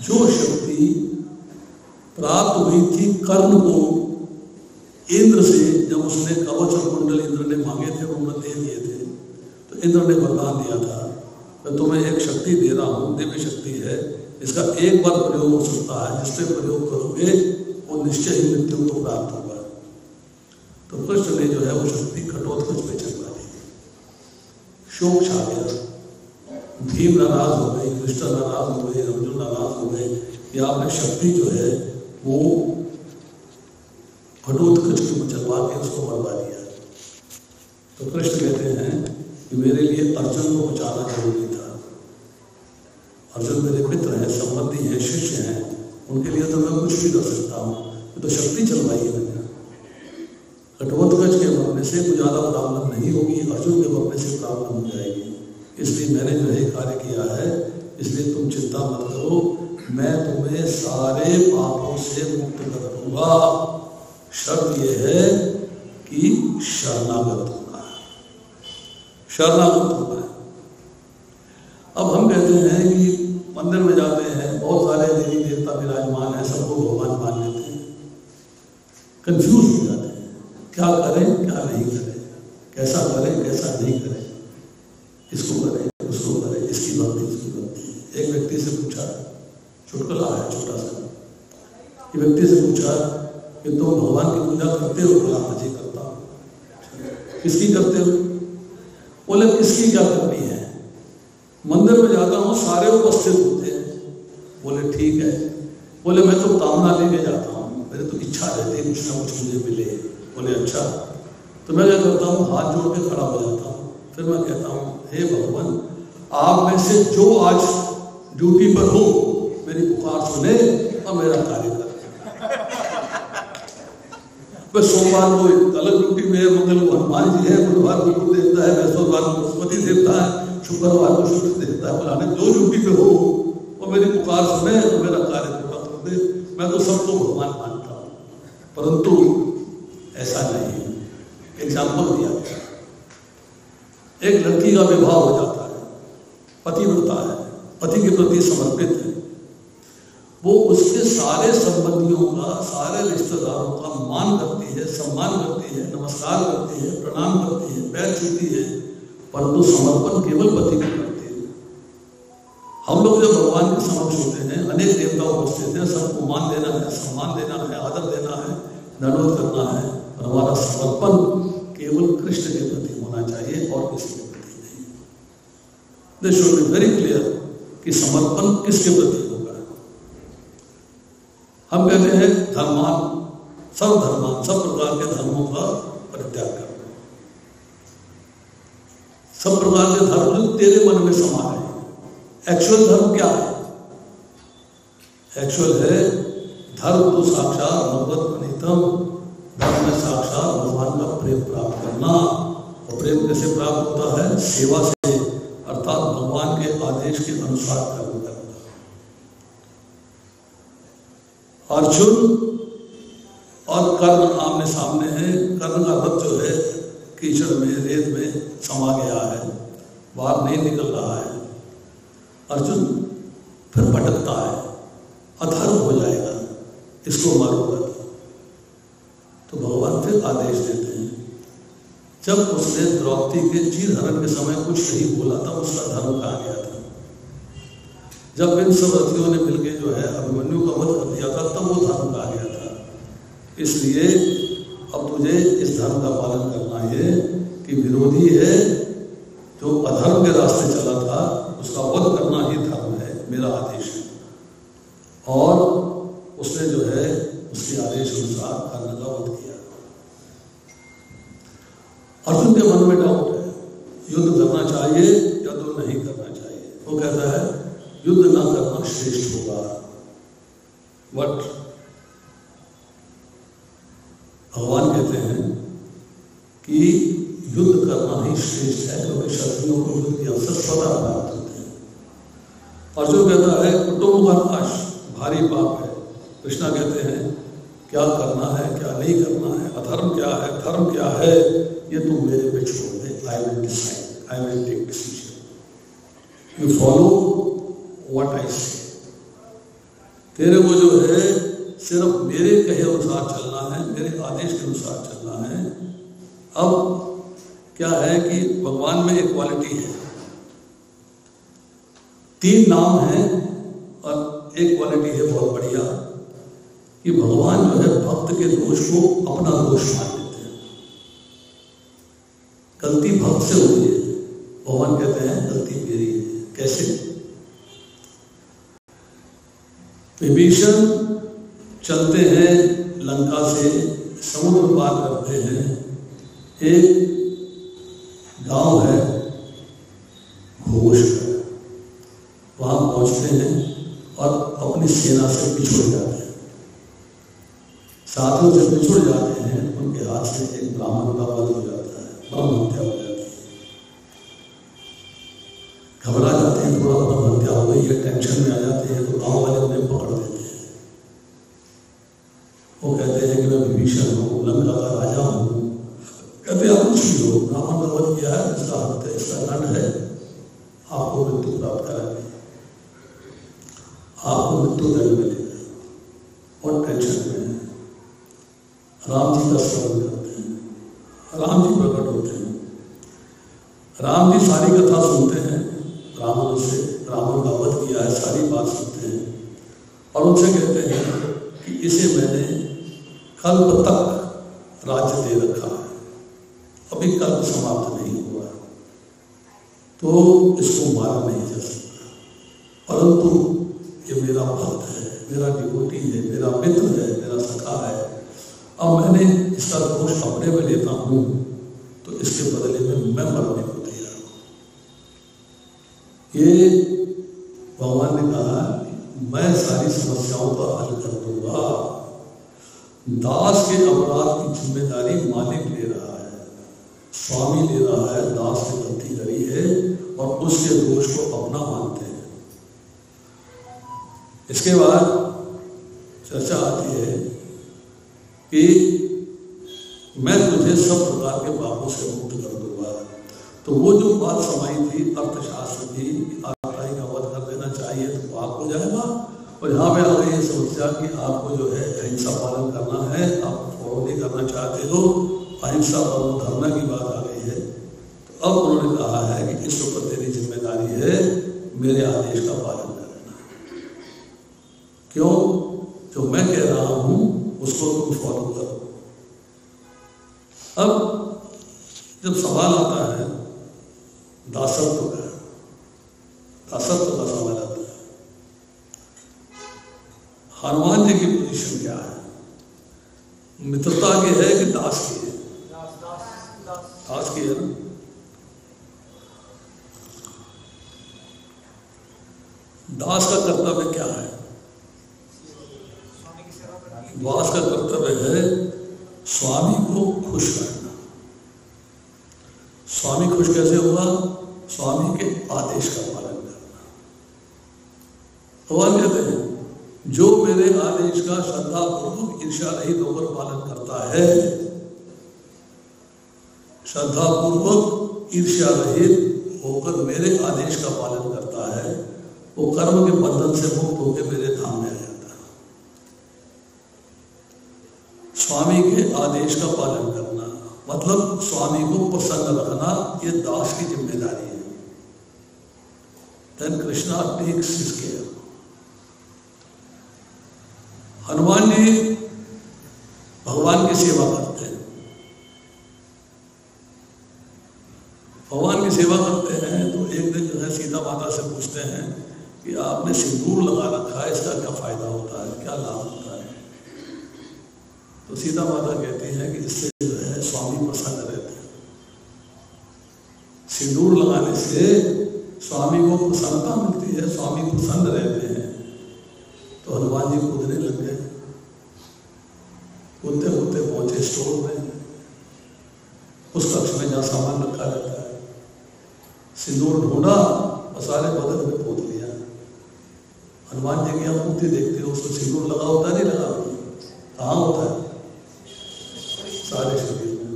जो शक्ति प्राप्त हुई थी कर्ण को इंद्र से, जब उसने कवच और कुंडल इंद्र ने मांगे थे, उन्होंने दे दिए थे, तो इंद्र ने वरदान दिया था, मैं तुम्हें एक शक्ति दे रहा हूं, दिव्य शक्ति है, इसका एक बार प्रयोग हो सकता है, जिस पे प्रयोग करोगे वो निश्चय ही मृत्यु को प्राप्त होगा। तो कृष्ण ने जो है वो शक्ति घटोत्कच पे चलवा दी। शोक छा गया, भीम नाराज हो गए, कृष्ण नाराज हो गए, अर्जुन नाराज हो गए कि आपने शक्ति जो है वो घटोत्कच को चलवा के उसको मरवा दिया। तो कृष्ण कहते हैं कि मेरे लिए अर्जुन को बचाना जरूरी था। अर्जुन मेरे मित्र हैं, संबंधी हैं, शिष्य हैं, उनके लिए तो मैं कुछ भी कर सकता हूँ। तो शक्ति चलवाई है मैंने। घटोत्कच के मरने से कुछ ज़्यादा प्रॉब्लम नहीं होगी, अर्जुन के मरने से प्रॉब्लम हो जाएगी। इसलिए मैंने जो है कार्य किया है, इसलिए तुम चिंता मत करो, मैं तुम्हें सारे पापों से मुक्त कर दूंगा। शर्त यह है कि शरणागत होना है, शरणागत होना है। अब हम कहते हैं कि मंदिर में जाते हैं, बहुत सारे देवी देवता विराजमान है, सबको भगवान मान लेते हैं, कंफ्यूज हो जाते हैं, क्या करें क्या नहीं करें, कैसा करें कैसा नहीं करें, इसको करें उसको करें, इसकी भक्ति उसकी भक्ति। एक व्यक्ति से पूछा, चुटकुला है छोटा सा, एक व्यक्ति से पूछा कि तुम भगवान की पूजा करते हो? बोला हाँ जी करता हूँ। किसकी करते हो? बोले किसकी क्या करनी है, मंदिर में जाता हूँ सारे उपस्थित होते हैं। बोले ठीक है। बोले मैं तो कामना लेके जाता हूँ, मेरे तो इच्छा रहती है कुछ ना कुछ मुझे मिले। बोले अच्छा। तो मैं क्या करता हूँ, हाथ जोड़ के खड़ा हो जाता हूँ, फिर मैं कहता हूँ हे भगवान, आप में से जो आज ड्यूटी पर हो मेरी पुकार सुने और मेरा कार्य करे। मैं सोमवार को अलग ड्यूटी में है, मंगल को हनुमान जी है, बुधवार को गुरु देवता है, बृहस्पतिवार को बृहस्पति देवता है, शुक्रवार को शुक्र देवता है। बोला जो ड्यूटी पे हो वो मेरी पुकार सुने और मेरा कार्य पूरा कर दे। मैं तो सबको भगवान मानता हूँ, परंतु ऐसा नहीं। एग्जाम्पल दिया गया, एक लड़की का विवाह हो जाता है, पतिव्रता है, पति के प्रति समर्पित है, वो उसके सारे संबंधियों का, सारे रिश्तेदारों का मान करती है, सम्मान करती है, नमस्कार करती है, प्रणाम करती है, पैर छूती है, परंतु समर्पण केवल पति को करती है। हम लोग जब भगवान के समक्ष होते हैं, अनेक देवता उपस्थित हैं, सबको मान देना है, सम्मान देना है, आदर देना है, दंडवत करना है, और हमारा समर्पण केवल कृष्ण के प्रति होना चाहिए और किसी के प्रति नहीं। This should be very clear कि समर्पण किसके प्रति होगा। हम कहते हैं धर्मान, सब धर्मान, सब प्रकार के धर्मों का परित्याग करना, सब प्रकार के धर्म जो तेरे मन में समा रहे हैं। एक्चुअल धर्म क्या है? एक्चुअल है धर्म तो साक्षात भगवत प्रणीतम, धर्म में साक्षात भगवान का प्रेम प्राप्त करना। और प्रेम कैसे प्राप्त होता है? सेवा से, अर्थात भगवान के आदेश के अनुसार कर्म करना। अर्जुन और कर्ण आमने सामने है। कर्ण का रथ जो है कीचड़ में, रेत में समा गया है, बाहर नहीं निकल रहा है। अर्जुन फिर भटकता है, अधर्म हो जाएगा, इसको मारूंगा। तो भगवान फिर आदेश देते हैं। जब उसने द्रौपदी के चीरहरण के समय कुछ नहीं बोला था, उसका धर्म कहाँ गया था? जब इन सब रथियों ने मिलकर जो है अभिमन्यु का वध कर दिया था, तब वो धर्म कहाँ गया था? इसलिए अब तुझे इस धर्म का पालन करना है कि विरोधी है जो अधर्म के रास्ते चला था, उसका वध करना ही धर्म है, मेरा आदेश है। और उसने जो है उसके आदेश अनुसार कर्ण का वध किया। अर्जुन के मन में डाउट है, युद्ध करना चाहिए या तो नहीं करना चाहिए। वो कहता है युद्ध ना करना श्रेष्ठ होगा, बट भगवान कहते हैं कि युद्ध करना ही श्रेष्ठ है, क्योंकि शत्रुओं को युद्ध के अवसर सदा प्राप्त होते हैं। अर्जुन कहता है कुटुंब का नाश भारी पाप है। कृष्णा कहते हैं क्या करना है, क्या नहीं करना है, अधर्म क्या है, धर्म क्या है, ये तुम मेरे पे छोड़ दे। I will decide, I will take decision, you follow what I say. तेरे को जो है सिर्फ मेरे कहे अनुसार चलना है, मेरे आदेश के अनुसार चलना है। अब क्या है कि भगवान में एक क्वालिटी है, तीन नाम है और एक क्वालिटी है बहुत बढ़िया कि भगवान जो है भक्त के दोष को अपना दोष मान लेते हैं। गलती भक्त से होती है, भगवान कहते हैं गलती मेरी है। कैसे? विभीषण चलते हैं लंका से, समुद्र पार करते हैं, एक गांव है घोष, वहां पहुंचते हैं और अपनी सेना से पिछड़ जाते हैं, साथियों से पिछड़ जाते हैं। उनके हाथ से एक ब्राह्मण का वध हो जाता है, ब्रह्म हत्या हो जाती है। घबरा जाते हैं, थोड़ा ब्रह्म हत्या हो गई है, टेंशन में आ जाते हैं, तो गांव वाले उन्हें पकड़ देते हैं। वो कहते हैं कि मैं विभीषण हूँ, लंका का राजा हूँ। कहते आप कुछ भी हो, ब्राह्मण का वध किया है, इसका हत्या, इसका दंड है, आपको मृत्यु प्राप्त कराएंगे, आपको मृत्यु दंड मिलेगा। और टेंशन में है। राम जी का स्मरण करते हैं, राम जी प्रकट होते हैं। राम जी सारी कथा सुनते हैं ब्राह्मणों से, ब्राह्मण का वध किया है, सारी बात सुनते हैं और उनसे कहते हैं कि इसे मैंने कल्प तक राज्य दे रखा है, अभी कल्प समाप्त नहीं हुआ, तो इसको मारा नहीं जा सकता, परंतु ये मेरा भक्त है, मेरा डिवोटी है, मेरा मित्र है, मेरा सखा है। अब मैंने इसका दोष अपने में लेता हूँ, तो इसके बदले में मैं मरने को तैयार हूँ। ये भगवान ने कहा मैं सारी समस्याओं का हल कर दूंगा। दास के अपराध की जिम्मेदारी मालिक ले रहा है, स्वामी ले रहा है। दास ने गलती करी है और उसके दोष को अपना मानते हैं। इसके बाद चर्चा आती है कि मैं तुझे सब प्रकार के पापों से मुक्त कर दूंगा। तो वो जो बात समाई थी अर्थशास्त्र की, आत्माई का वध कर देना चाहिए तो पाप हो जाएगा, और यहाँ पे आ गई ये समस्या कि आपको जो है अहिंसा पालन करना है, आप फॉलो नहीं करना चाहते हो, अहिंसा परमो धर्म की बात आ गई है। तो अब उन्होंने कहा है कि इस ऊपर तेरी जिम्मेदारी है मेरे आदेश का पालन करना। क्यों? जो मैं कह रहा हूं उसको तुम फॉलो करो। अब जब सवाल आता है दासत्व का, दासत्व का सवाल आता है, हनुमान जी की पोजीशन क्या है? मित्रता की है कि दास की है? दास की है ना। दास का कर्तव्य क्या है? दास का कर्तव्य है स्वामी को खुश करना। स्वामी खुश कैसे होगा? स्वामी के आदेश का पालन करना। भगवान कहते हैं जो मेरे आदेश का श्रद्धा पूर्वक ईर्ष्या रहित होकर पालन करता है, श्रद्धा पूर्वक ईर्ष्या रहित होकर मेरे आदेश का पालन करता है, वो कर्म के बंधन से मुक्त होकर मेरे धाम में आ जाता है। स्वामी के आदेश का पालन करना मतलब स्वामी को प्रसन्न रखना, ये दास की जिम्मेदारी है। Then Krishna takes his care. Hanuman ji भगवान की सेवा करते हैं। भगवान की सेवा करते हैं तो एक दिन जो है सीता माता से पूछते हैं कि आपने सिंदूर लगा रखा है, इसका क्या फायदा होता है, क्या लाभ होता है? तो सीता माता कहती हैं कि इससे जो है स्वामी प्रसन्न रहते हैं। सिंदूर लगाने से स्वामी को प्रसन्नता मिलती है, स्वामी प्रसन्न रहते हैं। तो हनुमान जी कूदने लग गए। कूदते कूदते पहुंचे स्टोर में, उस कक्ष में जहाँ सामान रखा रहता है। सिंदूर ढूंढा और सारे बदन में पोत लिया। हनुमान जी की आप मूर्ति देखते हो, उसको सिंदूर लगा होता है, नहीं लगा होता? कहाँ होता है? सारे शरीर में।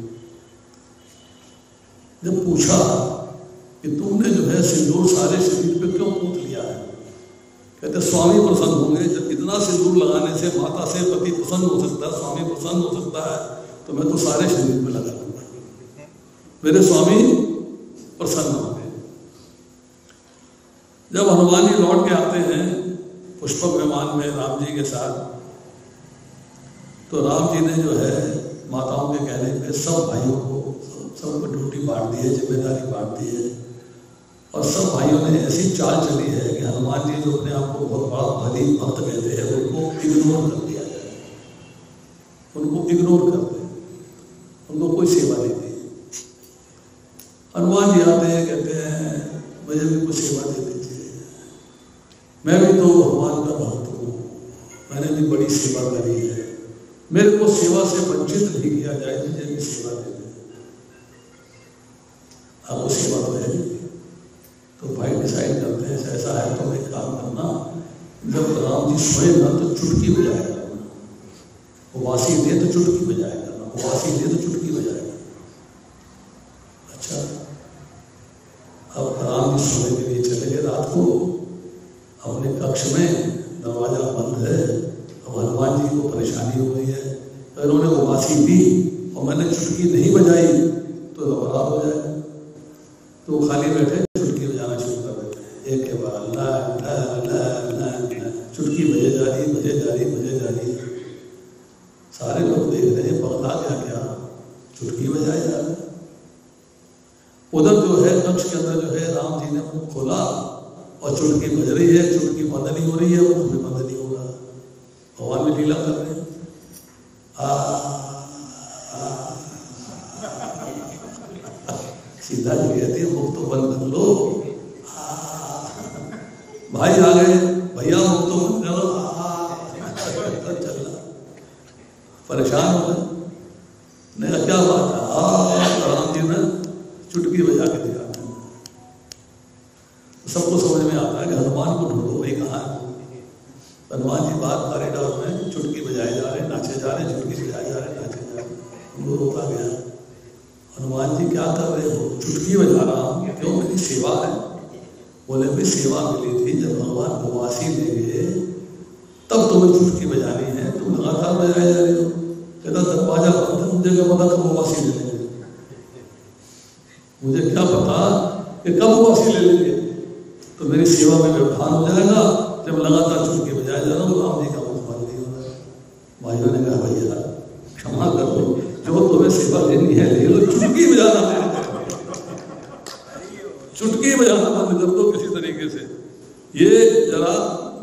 जब पूछा कि तुमने जो है सिंदूर सारे शरीर पे क्यों पोत लिया है? कहते स्वामी प्रसन्न होंगे। जब इतना सिंदूर लगाने से माता से पति प्रसन्न हो सकता है, स्वामी प्रसन्न हो सकता है, तो मैं तो सारे शरीर में लगा लूंगा, मेरे स्वामी प्रसन्न होंगे। जब हनुमान जी लौट के आते हैं पुष्पक विमान में राम जी के साथ, तो राम जी ने जो है माताओं के कहने पे सब भाइयों को सबको ड्यूटी बांट दी है, जिम्मेदारी बांट दी है। और सब भाइयों ने ऐसी चाल चली है कि हनुमान जी जो अपने आप को बहुत बड़ा भली भक्त कहते हैं, उनको इग्नोर कर दिया जाए, उनको इग्नोर कर दे, उनको कोई सेवा नहीं दी। हनुमान जी आते हैं, कहते हैं मुझे भी कुछ सेवा दे दीजिए, मैं भी तो भगवान का भक्त हूँ, मैंने भी बड़ी सेवा करी है, मेरे को सेवा से वंचित नहीं किया जाए, मुझे भी सेवा दे दें। आपको सेवा तो है नहीं। तो भाई डिसाइड करते हैं ऐसा है तो एक काम करना, जब राम जी सोए ना तो चुटकी बजाया करना, उबासी दे तो चुटकी बजाया करना, उबासी दे तो चुटकी बजाया करना। अच्छा, अब राम जी सोने के लिए चले गए रात को अपने कक्ष में, दरवाजा बंद है। अब हनुमान जी को परेशानी हो गई है, तो इन्होंने उबासी दी और मैंने चुटकी नहीं बजाई तो खराब हो जाए, तो खाली बैठे चुटकी बजाना शुरू कर देते हैं। एक के बाद ला ला ला ला ला, चुटकी बजे जा रही, बजे जा रही, बजे जा रही। सारे लोग देख रहे हैं, पगला क्या क्या चुटकी बजाए जा रहे। उधर जो है कक्ष के अंदर जो है राम जी ने मुंह खोला और चुटकी बज रही है, चुटकी बंद नहीं हो रही है, मुंह भी बंद नहीं हो रहा। भगवान में लीला कर रहे हैं। सीधा जी कहती है मुख तो बंद कर लो। भाई आ गए, भैया मुख तो बंद करो। चलना परेशान हो गए, नहीं क्या बात है? राम जी ने चुटकी बजा के दिखा। सबको समझ में आता है कि हनुमान को ढूंढो, भाई कहाँ है? हनुमान जी बाहर कॉरिडोर में चुटकी बजाए जा रहे, नाचे जा रहे, चुटकी बजाए जा रहे, नाचे जा रहे। उनको रोका गया, हनुमान जी क्या कर रहे हो? चुटकी बजा रहा हूँ। क्यों? मेरी सेवा है। बोले भी सेवा मिली थी जब भगवान वनवासी ले गए, तब तुम्हें चुटकी बजानी है, तुम लगातार बजाए जा रहे हो। कहता दरवाजा बंद है, मुझे क्या पता कब वनवासी ले लेंगे, मुझे क्या पता कि कब वनवासी ले लेंगे, तो मेरी सेवा में व्यवधान हो जाएगा जब लगातार चुटकी बजाए जा रहा हूँ। राम जी का मुख बंद नहीं हो रहा है। भाइयों ने कहा भैया क्षमा करो, जो तुम्हें सेवा लेनी है ले लो, चुटकी बजाना चुटकी बजाना बंद कर दो किसी तरीके से। ये जरा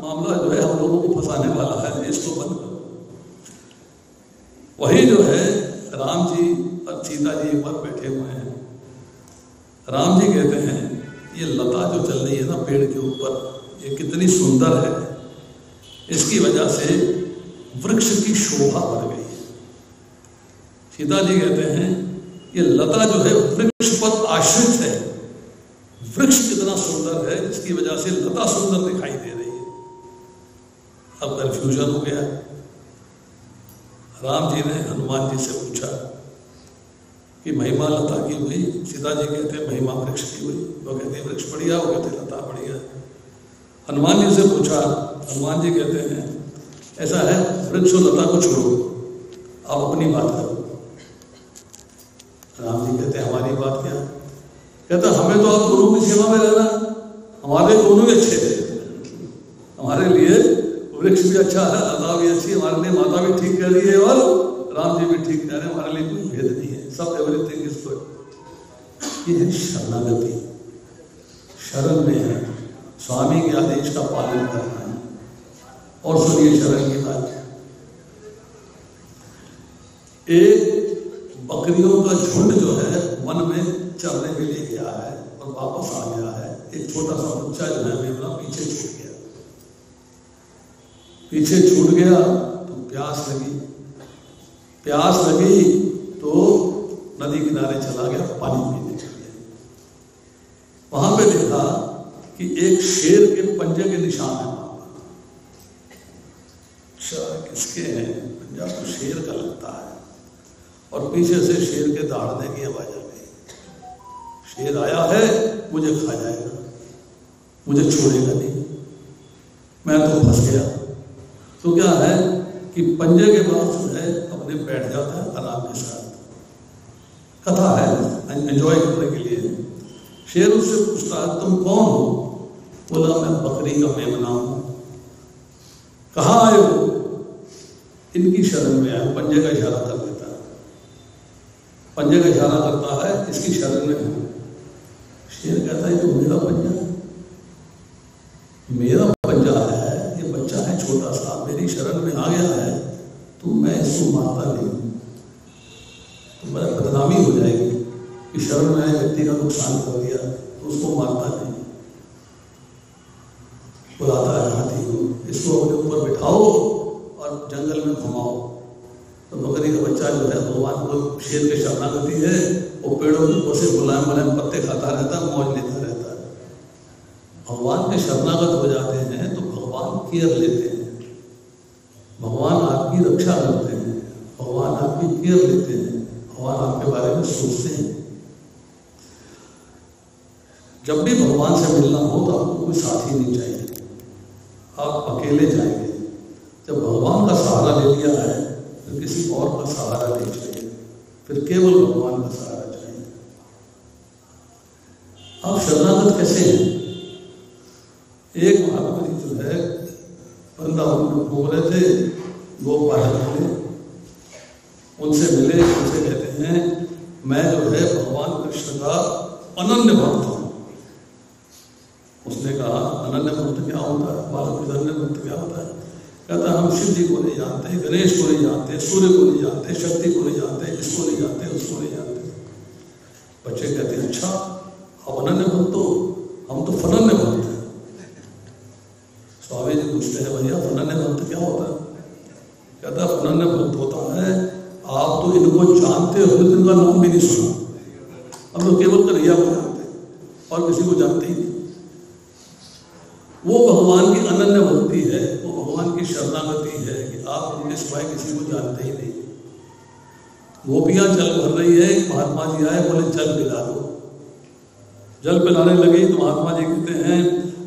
मामला जो है हम लोगों को फंसाने वाला है, इसको बंद करो। वही जो है राम जी और सीता जी एक बार बैठे हुए हैं। राम जी कहते हैं ये लता जो चल रही है ना पेड़ के ऊपर, ये कितनी सुंदर है, इसकी वजह से वृक्ष की शोभा बढ़ गई है। सीता जी कहते हैं ये लता जो है वृक्ष पर आश्रित है, वृक्ष कितना सुंदर है जिसकी वजह से लता सुंदर दिखाई दे रही है। अब कंफ्यूजन हो गया। राम जी ने हनुमान जी से पूछा कि महिमा लता की हुई? सीता जी कहते हैं महिमा वृक्ष की हुई। वो कहते हैं वृक्ष बढ़िया, वो कहते हैं लता बढ़िया। हनुमान जी से पूछा, हनुमान जी कहते हैं ऐसा है वृक्ष और लता को छोड़ो, आप अपनी बात करो। राम जी कहते हैं हमारी बात क्या? कहता हमें तो आप दोनों की सेवा में रहना, हमारे दोनों ही अच्छे हैं। हमारे लिए वृक्ष भी अच्छा है, लता भी अच्छी, हमारे लिए माता भी ठीक कह रही है और राम जी भी ठीक कह रहे हैं। हमारे लिए कोई भेद नहीं है, सब एवरीथिंग इज गुड। ये है शरणागति, शरण में है, स्वामी के आदेश का पालन करना है। और सुनिए शरण की बात, एक बकरियों का झुंड जो है वन में चरने के लिए गया है और वापस आ गया है। एक छोटा सा बच्चा जो है मेमना पीछे छूट गया, पीछे छूट गया तो प्यास लगी, प्यास लगी तो नदी किनारे चला गया, पानी पीने के लिए। वहां पे देखा कि एक शेर के पंजे के निशान है। किसके हैं? पंजा तो शेर का लगता है। और पीछे से शेर के दहाड़ने की आवाज आ गई, शेर आया है, मुझे खा जाएगा, मुझे छोड़ेगा नहीं, मैं तो फंस गया। तो क्या है कि पंजे के बाद जो है अपने बैठ जाता है आराम के साथ। कथा है, एंजॉय करने के लिए। शेर उससे पूछता है तुम कौन हो? बोला मैं बकरी का मेमना हूं। कहाँ आए हो? इनकी शरण में आए। पंजे का इशारा कर देता है, पंजे का इशारा करता है, इसकी शरण में हूं। शेर कहता है तो मेरा पंजा, मेरा पंजा है, ये बच्चा है छोटा सा, मेरी शरण में आ गया है, तो मैं इसको मारता नहीं, तो मेरा बदनामी हो जाएगी कि शरण में आए व्यक्ति का नुकसान कर दिया, तो उसको मारता नहीं। बुलाता है हाथी को, इसको अपने ऊपर बिठाओ और जंगल में घुमाओ। तो बकरी का बच्चा जो है भगवान को शेर के शरणागति है, वो पेड़ों के ऊपर से मुलायम मुलायम पत्ते खाता रहता है, मौज लेता रहता है। भगवान के शरणागत हो जाते हैं तो भगवान केयर लेते हैं, भगवान आपकी रक्षा करते हैं, भगवान आपकी केयर लेते हैं, भगवान आपके बारे में सोचते हैं। जब भी भगवान से मिलना हो तो आपको कोई साथी नहीं चाहिए, आप अकेले जाएंगे। जब भगवान का सहारा ले लिया है तो किसी और का सहारा नहीं चाहिए, फिर केवल भगवान का सहारा चाहिए। आप शरणागत कैसे हैं? एक महात्मा जी जो है वृंदावन में घूम रहे थे, गोपाल थे, उनसे मिले, उनसे कहते हैं मैं जो है भगवान कृष्ण का अनन्य भक्त हूं। उसने कहा अनन्य भक्त क्या होता है? बालक अनन्य भक्त क्या होता है? कहता हम शिव जी को नहीं जानते, गणेश को नहीं जानते, सूर्य को नहीं जानते, शक्ति को नहीं जानते, इसको नहीं जानते, उसको नहीं जानते। बच्चे कहते हैं अच्छा आप अनन्य भक्त हो, हम तो फनन्य भक्त हैं। स्वामी जी पूछते हैं भैया फनन्य भक्त क्या होता है? कहता फनन्य भक्त होता है आप तो इनको जानते हो, इनका नाम भी नहीं सुना, हम तो केवल कन्हैया को जानते और किसी को जानते ही नहीं। वो वो भगवान की अनन्य भक्ति है, वो भगवान की शरणागति है कि आप उनके सिवाय किसी को जानते ही नहीं। गोपियां जल भर रही है, महात्मा जी आए, बोले जल पिला दो। जल पिलाने लगे तो महात्मा जी कहते हैं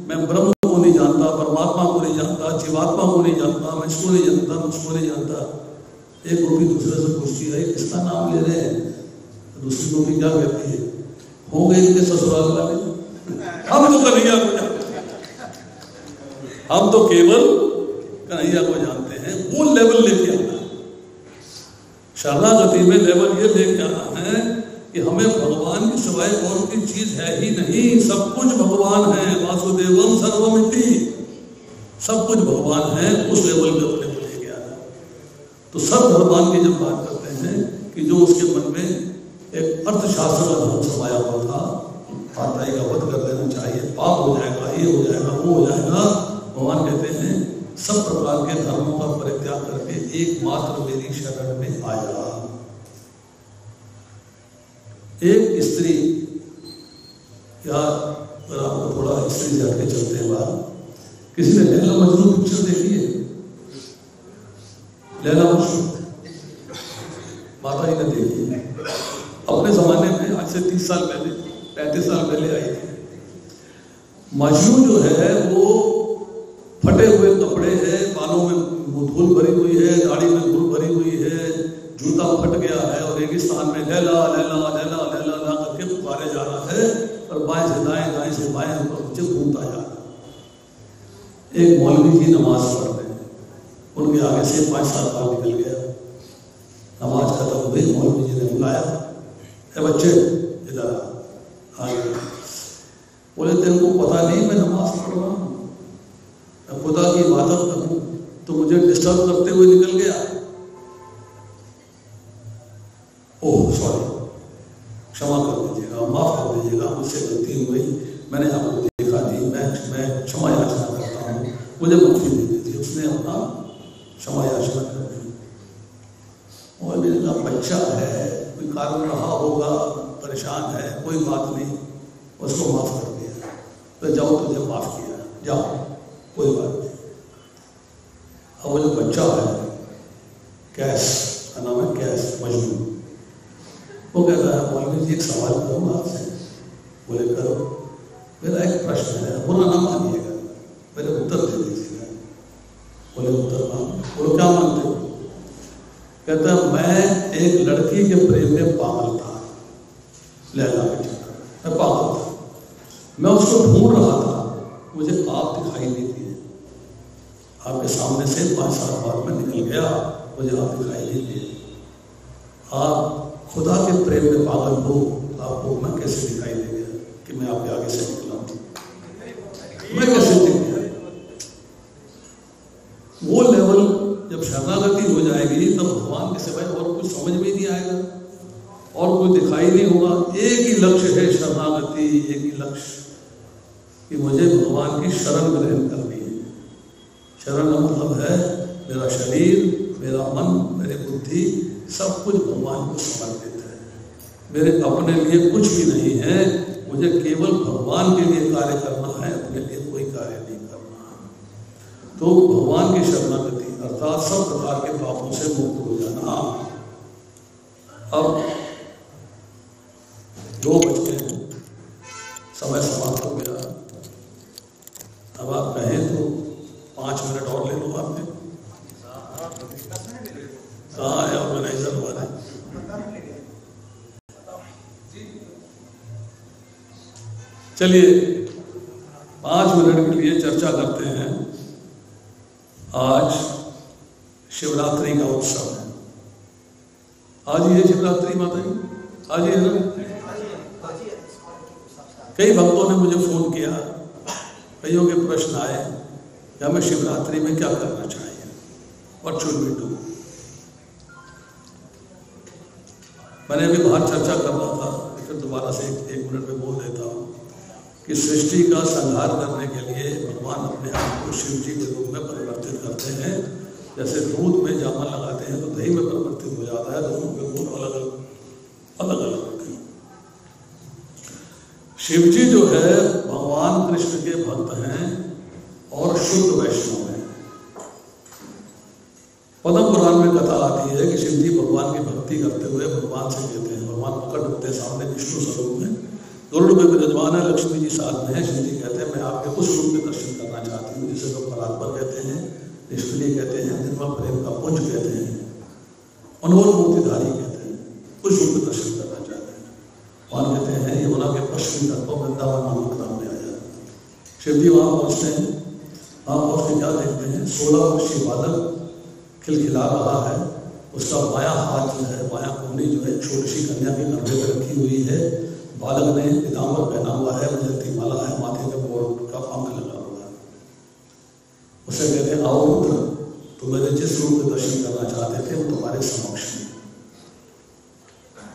मैं ब्रह्म को नहीं जानता, परमात्मा को नहीं जानता, जीवात्मा को नहीं जानता, मैं इसको नहीं जानता, मुझको नहीं जानता। एक गोपी दूसरे से पूछती है किसका नाम ले रहे हैं? दूसरी गोपी क्या कहती है, हो गए इनके ससुराल वाले, हम तो कन्हैया को जानते हैं, हम तो केवल कन्हैया को जानते हैं। वो लेवल लेके आना है शरणागति में, लेवल ये लेके आना है कि हमें भगवान के सिवाय और कोई चीज है ही नहीं, सब कुछ भगवान है। वासुदेवम सर्वमिति, सब कुछ भगवान है। उस लेवल पे अपने को लेके आना। तो सब भगवान की जब बात करते हैं कि जो उसके मन में एक अर्थशास्त्र का धर्म समाया हुआ था, पाताई का वध कर देना चाहिए, पाप हो जाएगा, ये हो जाएगा, वो हो जाएगा, भगवान कहते हैं सब प्रकार के धर्मों का परित्याग करके एकमात्र मेरी शरण में आ जा। एक स्त्री, या अगर आपको थोड़ा स्त्री से हटके चलते हैं बाहर, किसी ने लैला मजनू पिक्चर देखी है? लैला मजनू माता जी ने देखी है। अपने जमाने में आज से 30 साल पहले, 35 साल पहले आई थी। मजनू जो है वो फटे हुए कपड़े हैं, बालों में धूल भरी हुई है, दाढ़ी में धूल भरी हुई है, जूता फट गया है और रेगिस्तान में लैला लैला लैला लैला ला करके पुकारे जा रहा है और बाएं से दाएं, दाएं से बाएं ऊपर नीचे घूमता जा रहा है। एक मौलवी जी नमाज पढ़ रहे हैं, उनके आगे से 5 साल निकल गया। नमाज खत्म हुई, मौलवी जी ने बुलाया, बच्चे इधर आ गए। बोले तेरे को पता नहीं मैं नमाज पढ़ रहा हूँ, मैं खुदा की इबादत करूँ तो मुझे डिस्टर्ब करते हुए निकल गया। ओह सॉरी, क्षमा कर दीजिएगा, माफ कर दीजिएगा, मुझसे गलती हुई, मैंने आपको देखा नहीं, मैं क्षमा याचना करता हूँ, मुझे माफी दे दीजिए। उसने अपना क्षमा याचना कर दी। और मेरे का बच्चा है, कोई कारण रहा होगा, परेशान है, कोई बात नहीं, उसको माफ कर दिया। तो जाओ, तुझे माफ किया, जाओ, कोई बात नहीं। अब वो जो बच्चा है, कैस का नाम है, कैस मजनू, वो कहता है मौलवी जी एक सवाल करूँ आपसे? बोले करो। मेरा एक प्रश्न है, बुरा ना मानिएगा, मेरे उत्तर दे दीजिएगा। बोले उत्तर मांगो। बोलो क्या मानते हो? कहता है मैं एक लड़की के प्रेम में पागल था, लैला के चक्कर मैं पागल था, मैं उसको ढूंढ रहा था, मुझे आप दिखाई नहीं दिए, आपके सामने से 5 साल बाद में निकल गया, मुझे आप दिखाई नहीं दिए। आप खुदा के प्रेम में पागल हो, आपको मैं कैसे दिखाई दे गया कि मैं आपके आगे से निकला हूं? मैं कैसे दिख गया? वो लेवल जब शरणागति हो जाएगी तब भगवान के सिवाय और कुछ समझ में नहीं आएगा और कुछ दिखाई नहीं होगा। एक ही लक्ष्य है शरणागति, एक ही लक्ष्य कि मुझे भगवान की शरण ग्रहण करनी है। शरण का मतलब है मेरा शरीर, मेरा मन, मेरी बुद्धि, सब कुछ भगवान को समर्पित है। मेरे अपने लिए कुछ भी नहीं है, मुझे केवल भगवान के लिए कार्य करना है, अपने लिए कोई कार्य नहीं करना है। तो भगवान की शरणागति अर्थात सब प्रकार के पापों से मुक्त हो जाना। अब 2 बज गए हैं, समय समाप्त हो गया। अब आप कहें तो 5 मिनट और ले लो आपने। कहाँ है ऑर्गेनाइजर वाले? चलिए 5 मिनट के लिए चर्चा करते हैं। आज शिवरात्रि का उत्सव है। आज ही है शिवरात्रि माता जी, आज ही है ना? कई भक्तों ने मुझे फोन किया, कईयों के प्रश्न आए कि हमें शिवरात्रि में क्या करना चाहिए, व्हाट शुड वी डू। मैंने अभी बाहर चर्चा कर रहा था, फिर दोबारा से 1 मिनट में बोल देता हूँ कि सृष्टि का संहार करने के लिए भगवान अपने आप को शिव जी के रूप में परिवर्तित करते हैं। जैसे दूध में जामा लगाते हैं तो दही में परिवर्तित हो जाता है, दोनों के गुण अलग अलग होते हैं। शिव जी जो है भगवान कृष्ण के भक्त हैं और शुद्ध वैष्णव हैं। पद्म पुराण में कथा आती है कि शिव जी भगवान की भक्ति करते हुए भगवान से कहते हैं, भगवान प्रकट होते हैं सामने विष्णु स्वरूप में, गरुड़ में विराजमान है, लक्ष्मी जी साथ में है। शिव जी कहते हैं मैं आपके उस रूप में दर्शन करना चाहती हूँ जिसे लोग परात्पर कहते हैं, निष्क्रिय कहते हैं, निर्मल प्रेम का पुंज कहते हैं, अनमोल मूर्तिधारी कहते हैं, उस रूप में दर्शन करना चाहते हैं। भगवान कहते हैं यमुना के पश्चिमी तट पर वृंदावन नामक ग्राम में आया। शिव जी वहाँ पहुँचते हैं, वहाँ पहुँच के क्या देखते हैं, 16 वर्षीय बालक खिलखिला रहा है, उसका बायां हाथ जो है, बायां कुंडली जो है छोटी सी कन्या के कंधे पर रखी हुई है, बालक ने पीताम्बर पहना हुआ है, वजंती माला है, माथे में मोर का पंख लगा हुआ है। उसे कहते हैं आओ पुत्र, तुम मेरे जिस रूप में दर्शन करना चाहते थे वो तुम्हारे समक्ष में,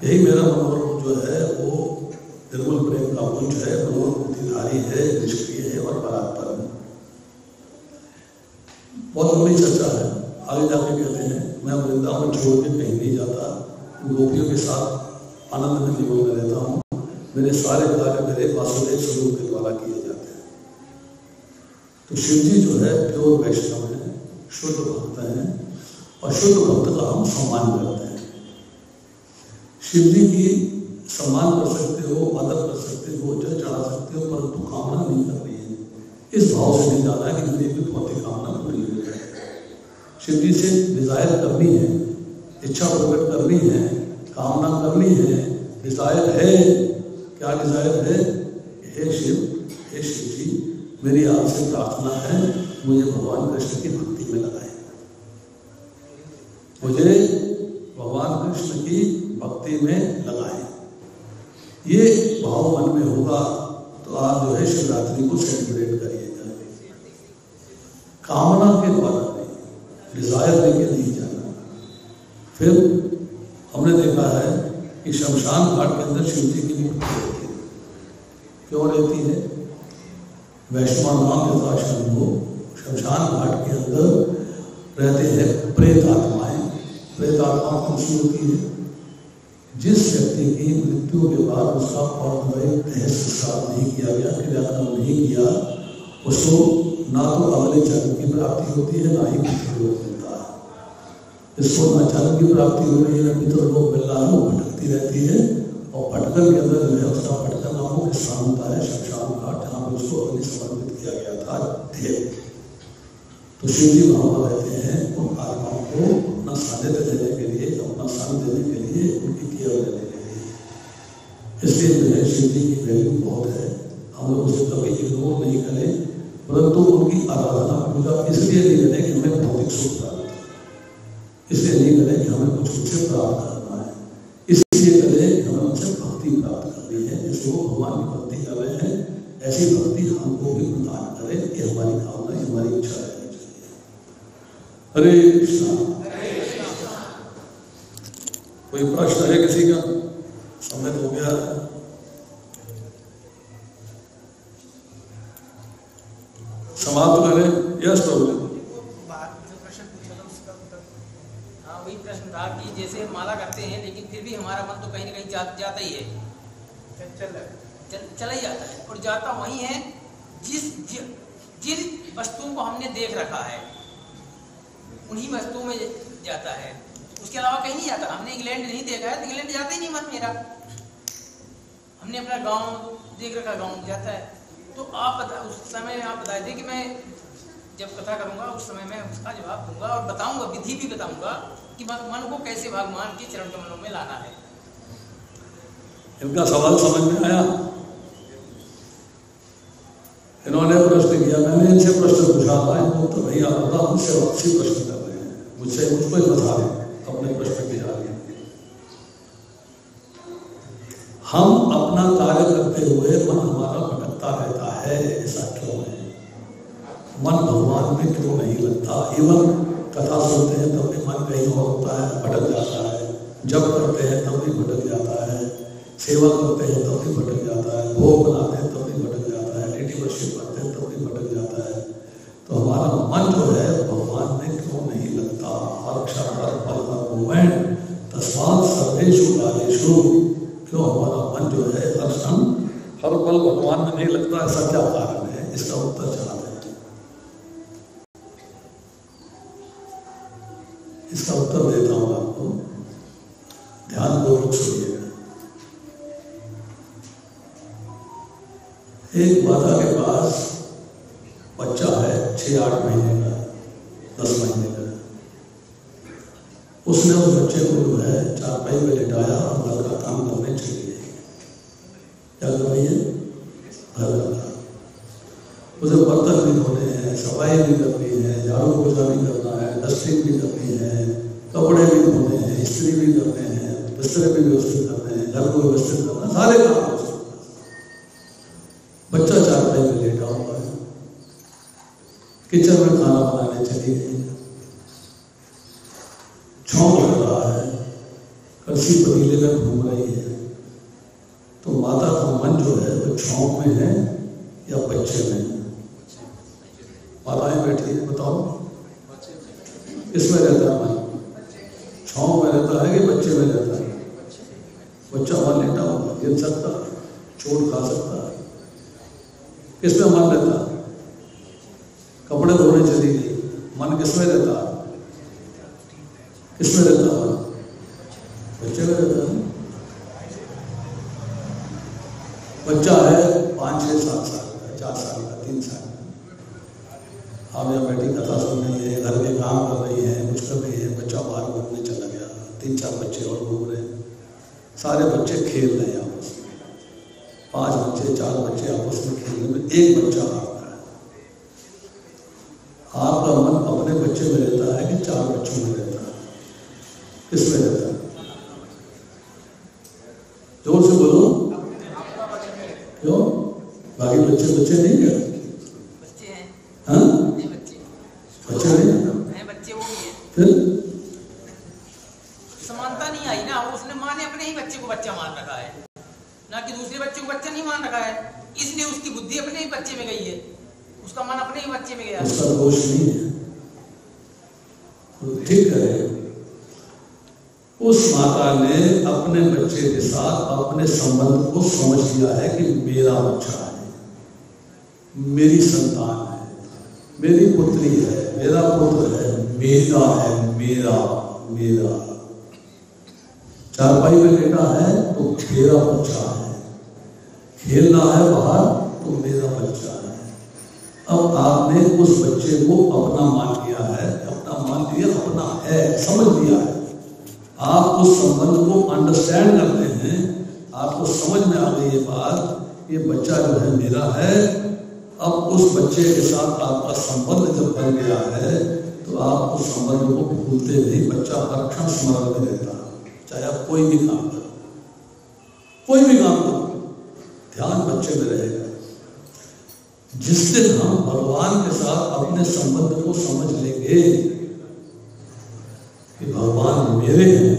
यही मेरा मनोरूप जो है वो निर्मल प्रेम का पुंज है, मनोहर मूर्तिधारी है, निष्क्रिय है और परात्पर है। बहुत लंबी चर्चा है। आगे जाके कहते हैं मैं वृंदावन छोड़ के कहीं नहीं जाता, गोपियों के साथ आनंद में निमग्न रहता हूँ, मेरे सारे कार्य मेरे वासुदेव स्वरूप के द्वारा किए जाते हैं। तो शिव जी जो है प्योर वैष्णव है, शुद्ध भक्त हैं और शुद्ध भक्त का हम सम्मान करते हैं। शिव जी की सम्मान कर सकते हो, आदर कर सकते हो, जल चढ़ा सकते हो, परंतु कामना नहीं करनी है। इस भाव से नहीं जाना है कि मेरी भी बहुत कामना पूरी हो जाए। शिव जी से डिजायर करनी है, इच्छा प्रकट करनी है, कामना करनी है। डिजायर है, क्या डिजायर है? हे शिव जी, मेरी आपसे प्रार्थना है मुझे भगवान कृष्ण की भक्ति में लगाए, मुझे भगवान कृष्ण की भक्ति में लगाए। ये भाव मन में होगा तो आप जो है शिवरात्रि को सेलिब्रेट करिएगा। कामना के द्वारा डिजायर लेके नहीं जाना। फिर हमने देखा है कि शमशान घाट के अंदर शिव जी की मूर्ति रहती है। क्यों रहती है? वैष्णव नाम के आश्रम को शमशान घाट के अंदर रहते हैं प्रेत आत्माएं। प्रेत आत्मा कौन सी होती है? जिस व्यक्ति की मृत्यु के बाद उसका औपचारिक तह संस्कार नहीं किया गया, क्रियाक्रम नहीं किया, उसको ना तो अगले जन्म की प्राप्ति होती है ना ही पितृलोक मिलता है। इसको ना जन्म की प्राप्ति हो रही है ना पितृलोक मिल रहा है, वो भटकती रहती है और भटकन के अंदर जो है उसका भटकन नामक स्थान होता है शमशान घाट, जहाँ पर उसको अग्नि समर्पित किया गया था देव। तो शिव जी वहाँ पर रहते हैं उन आत्माओं को अपना सानिध्य देने के लिए, अपना सान देने के लिए, उनकी केयर लेने के लिए। इसलिए जो है शिव जी की वैल्यू बहुत है, हम लोग उसे कभी इग्नोर नहीं करें, परंतु उनकी आराधना पूजा इसलिए नहीं करें कि हमें भौतिक सुख प्राप्त है, इसलिए नहीं करें कि हमें कुछ उनसे प्राप्त करना है, इसलिए करें कि हमें उनसे भक्ति प्राप्त करनी है। जिसको वो भगवान की भक्ति कर रहे हैं, ऐसी भक्ति हमको भी प्रदान करें, ये हमारी भावना, ये हमारी इच्छा रहनी चाहिए। हरे कृष्णा। कोई प्रश्न है किसी का? समय हो गया है। समाप्त करें। Yes problem. हाँ, वही प्रश्न था कि जैसे माला करते हैं लेकिन फिर भी हमारा मन तो कहीं ना कहीं जाता ही है, चला ही जाता है, और जाता वही है जिन वस्तुओं को हमने देख रखा है उन्हीं वस्तुओं में जाता है, उसके अलावा कहीं नहीं जाता। हमने इंग्लैंड नहीं देखा है तो इंग्लैंड जाता ही नहीं मन मेरा। हमने अपना गांव देख रखा, गांव जाता है। तो आप उस समय में आप बताए थे कि मैं जब कथा करूंगा उस समय में उसका जवाब दूंगा और बताऊंगा, विधि भी बताऊंगा कि मन को कैसे भगवान के चरण कमलों में लाना है। इनका सवाल समझ में आया? इन्होंने प्रश्न किया, मैंने इनसे प्रश्न पूछा था, इनको तो भैया बता मुझसे वापसी प्रश्न कर रहे हैं, मुझको ही बता रहे अपने प्रश्न की जा रही है। हम अपना कार्य करते हुए मन हमारा भटकता रहता है, ऐसा क्यों है? मन भगवान में क्यों नहीं लगता? इवन कथा सुनते हैं तब भी मन कहीं और होता है, भटक जाता है। जप करते हैं तब भी भटक जाता है, सेवा करते हैं तब भी भटक जाता है, भोग बनाते हैं तब भी भटक जाता है, डेटी वर्शिप करते हैं तब भी भटक जाता है। तो हमारा मन जो है भगवान में क्यों नहीं लगता? हर क्षण हर पल हर मोमेंट तस्मात् सर्वेषु कालेषु, क्यों हमारा मन जो है हर क्षण हर पल भगवान में नहीं लगता? ऐसा क्या कारण है? इसका उत्तर चाहते हैं। इसका उत्तर देता हूं आपको, ध्यानपूर्वक सुनिएगा। एक माता के पास बच्चा है 6-8 महीने का, 10 महीने का। उसने उस बच्चे को जो है चारपाई में लिटाया और घर का काम करने चली गई। क्या कर रही है? घर का काम। उसे बर्तन भी धोने हैं, सफाई भी करनी है, झाड़ू पोछा भी करना है, डस्टिंग भी करनी है, कपड़े भी धोने हैं, इस्त्री भी करने हैं, बिस्तर भी व्यवस्थित करने हैं, घर को व्यवस्थित करना, सारे काम हो सकते। बच्चा चारपाई में लेटा हुआ है, किचन में खाना बनाने चली गई, छौंक लग रहा है, कड़छी पतीले में घूम रही है। तो माता का मन जो है वो छौंक में है या बच्चे में है? माताएं बैठी है, बताओ इसमें रहता है मन? छौंक में रहता है कि बच्चे में रहता है? बच्चा मन लेटा हुआ, गिर सकता है, चोट खा सकता है, किसमें मन रहता है? कपड़े धोने चली गई, मन किसमें रहता है? किसमें रहता है? बच्चे में रहता है। बच्चा है 5, 6, 7 साल का, 4 साल का, 3 साल का। आप यहाँ बैठी कथा सुन रही है, घर के काम कर रही है, कुछ कर रही है, बच्चा बाहर घूमने चला गया, 3-4 बच्चे और घूम रहे हैं, सारे बच्चे खेल रहे हैं आपस में, 5 बच्चे 4 बच्चे आपस में खेलने में एक बच्चा आता है। आपका मन अपने बच्चे में रहता है कि 4 बच्चों में रहता है? किसमें रहता है? जोर से बोलो। क्यों? बाकी बच्चे नहीं क्या? बच्चे हैं। हाँ? बच्चे नहीं? बच्चे वो भी है। फिर समानता नहीं आई ना, उसने माँ ने अपने ही बच्चे को बच्चा मान रखा है, ना कि दूसरे बच्चे को बच्चा नहीं मान रखा है, इसलिए उसकी बुद्धि अपने ही बच्चे में गई है, उसका मन अपने ही बच्चे में गया। उसका दोष नहीं है, तो ठीक है। उस माता ने अपने बच्चे के साथ अपने संबंध को समझ लिया है कि मेरा बच्चा है, मेरी संतान है, मेरी पुत्री है, मेरा पुत्र है, मेरा है, मेरा। चारपाई में लेटा है तो मेरा बच्चा है, खेलना है बाहर तो मेरा बच्चा है। अब आपने उस बच्चे को अपना मान लिया है, अपना है, समझ लिया है। आप उस संबंध को अंडरस्टैंड करते हैं, आपको समझ में आ गई ये बात, ये बच्चा जो है मेरा है। अब उस बच्चे के साथ आपका संबंध जब बन गया है तो आप उस संबंध को भूलते नहीं, बच्चा हर क्षण स्मरण में रहता है, चाहे आप कोई भी काम करो, ध्यान बच्चे में रहेगा। जिस दिन हम भगवान के साथ अपने संबंध को समझ लेंगे कि भगवान मेरे हैं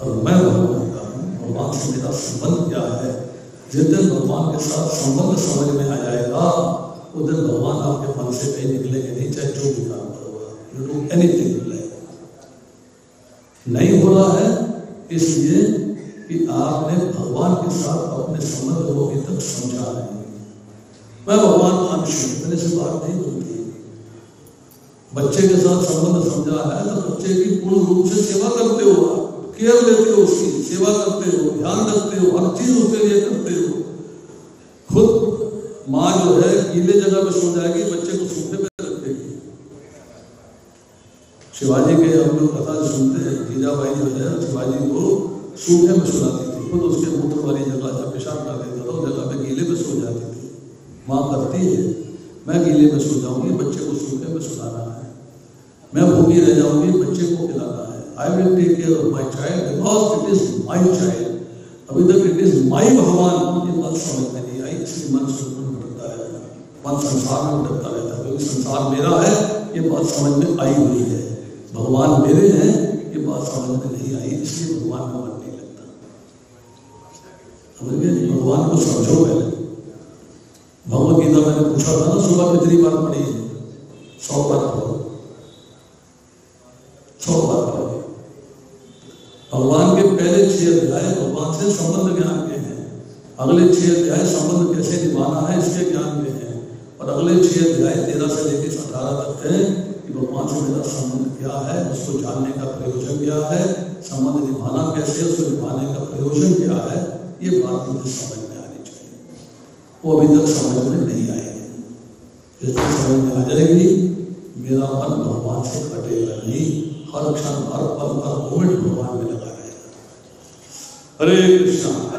और मैं भगवान का हूँ, भगवान से मेरा संबंध क्या है, जिस दिन भगवान के साथ संबंध समझ में आ जाएगा उस दिन भगवान आपके मन से कहीं निकलेंगे नहीं, चाहे जो भी काम करोगा, you do anything you like. नहीं हो रहा है इसलिए कि आपने भगवान के साथ अपने संबंध को अभी तक समझा नहीं। मैं भगवान का अंश हूं, मेरे से बात नहीं बनती। बच्चे के साथ संबंध समझा है तो बच्चे की पूर्ण रूप से सेवा करते हो, केयर लेते हो, उसकी सेवा करते हो, ध्यान रखते हो, हर चीज उसके लिए करते हो। खुद माँ जो है गीले जगह पे सो जाएगी, बच्चे को सूखे पे रखेगी। शिवाजी के हम लोग कथा सुनते हैं, जीजाबाई जो है शिवाजी को सूखे में सुलाती थी, खुद उसके मूत्र वाली जगह जहाँ पेशाब कर देता था उस जगह पे गीले में सो जाती थी। माँ करती है, मैं गीले में सो जाऊंगी, बच्चे को सूखे में सुलाना है, मैं भूखी रह जाऊंगी, बच्चे को खिलाना है। I will take care of my child because it is my child. अभी तक it is my भगवान, ये बात समझ में नहीं आई, इसलिए मन सुन भटकता रहता है, मन संसार में भटकता रहता है, क्योंकि संसार मेरा है ये बात समझ में आई हुई है, भगवान मेरे हैं ये बात समझ में नहीं आई, इसलिए भगवान का मन नहीं लगता। समझ गए? भगवान को समझो पहले। भगवद गीता मैंने पूछा था ना, सुबह कितनी बार पढ़ी है? 100 बार पढ़ो, 100 बार पढ़ो। भगवान के पहले 6 अध्याय भगवान से संबंध ज्ञान के हैं, अगले 6 अध्याय संबंध कैसे निभाना है इसके ज्ञान के हैं, और अगले 6 अध्याय 13 से लेकर 18 तक है कि भगवान से मेरा संबंध क्या है, उसको जानने का प्रयोजन क्या है, संबंध निभाना कैसे, उसको निभाने का प्रयोजन क्या है, ये बात मुझे समझ में आनी चाहिए। वो अभी तक समझ में नहीं आएगी। जिस दिन समझ में आ जाएगी मेरा मन भगवान से कटेगा नहीं, हर क्षण हर पल हर मोमेंट भगवान में लगा रहेगा। हरे कृष्णा।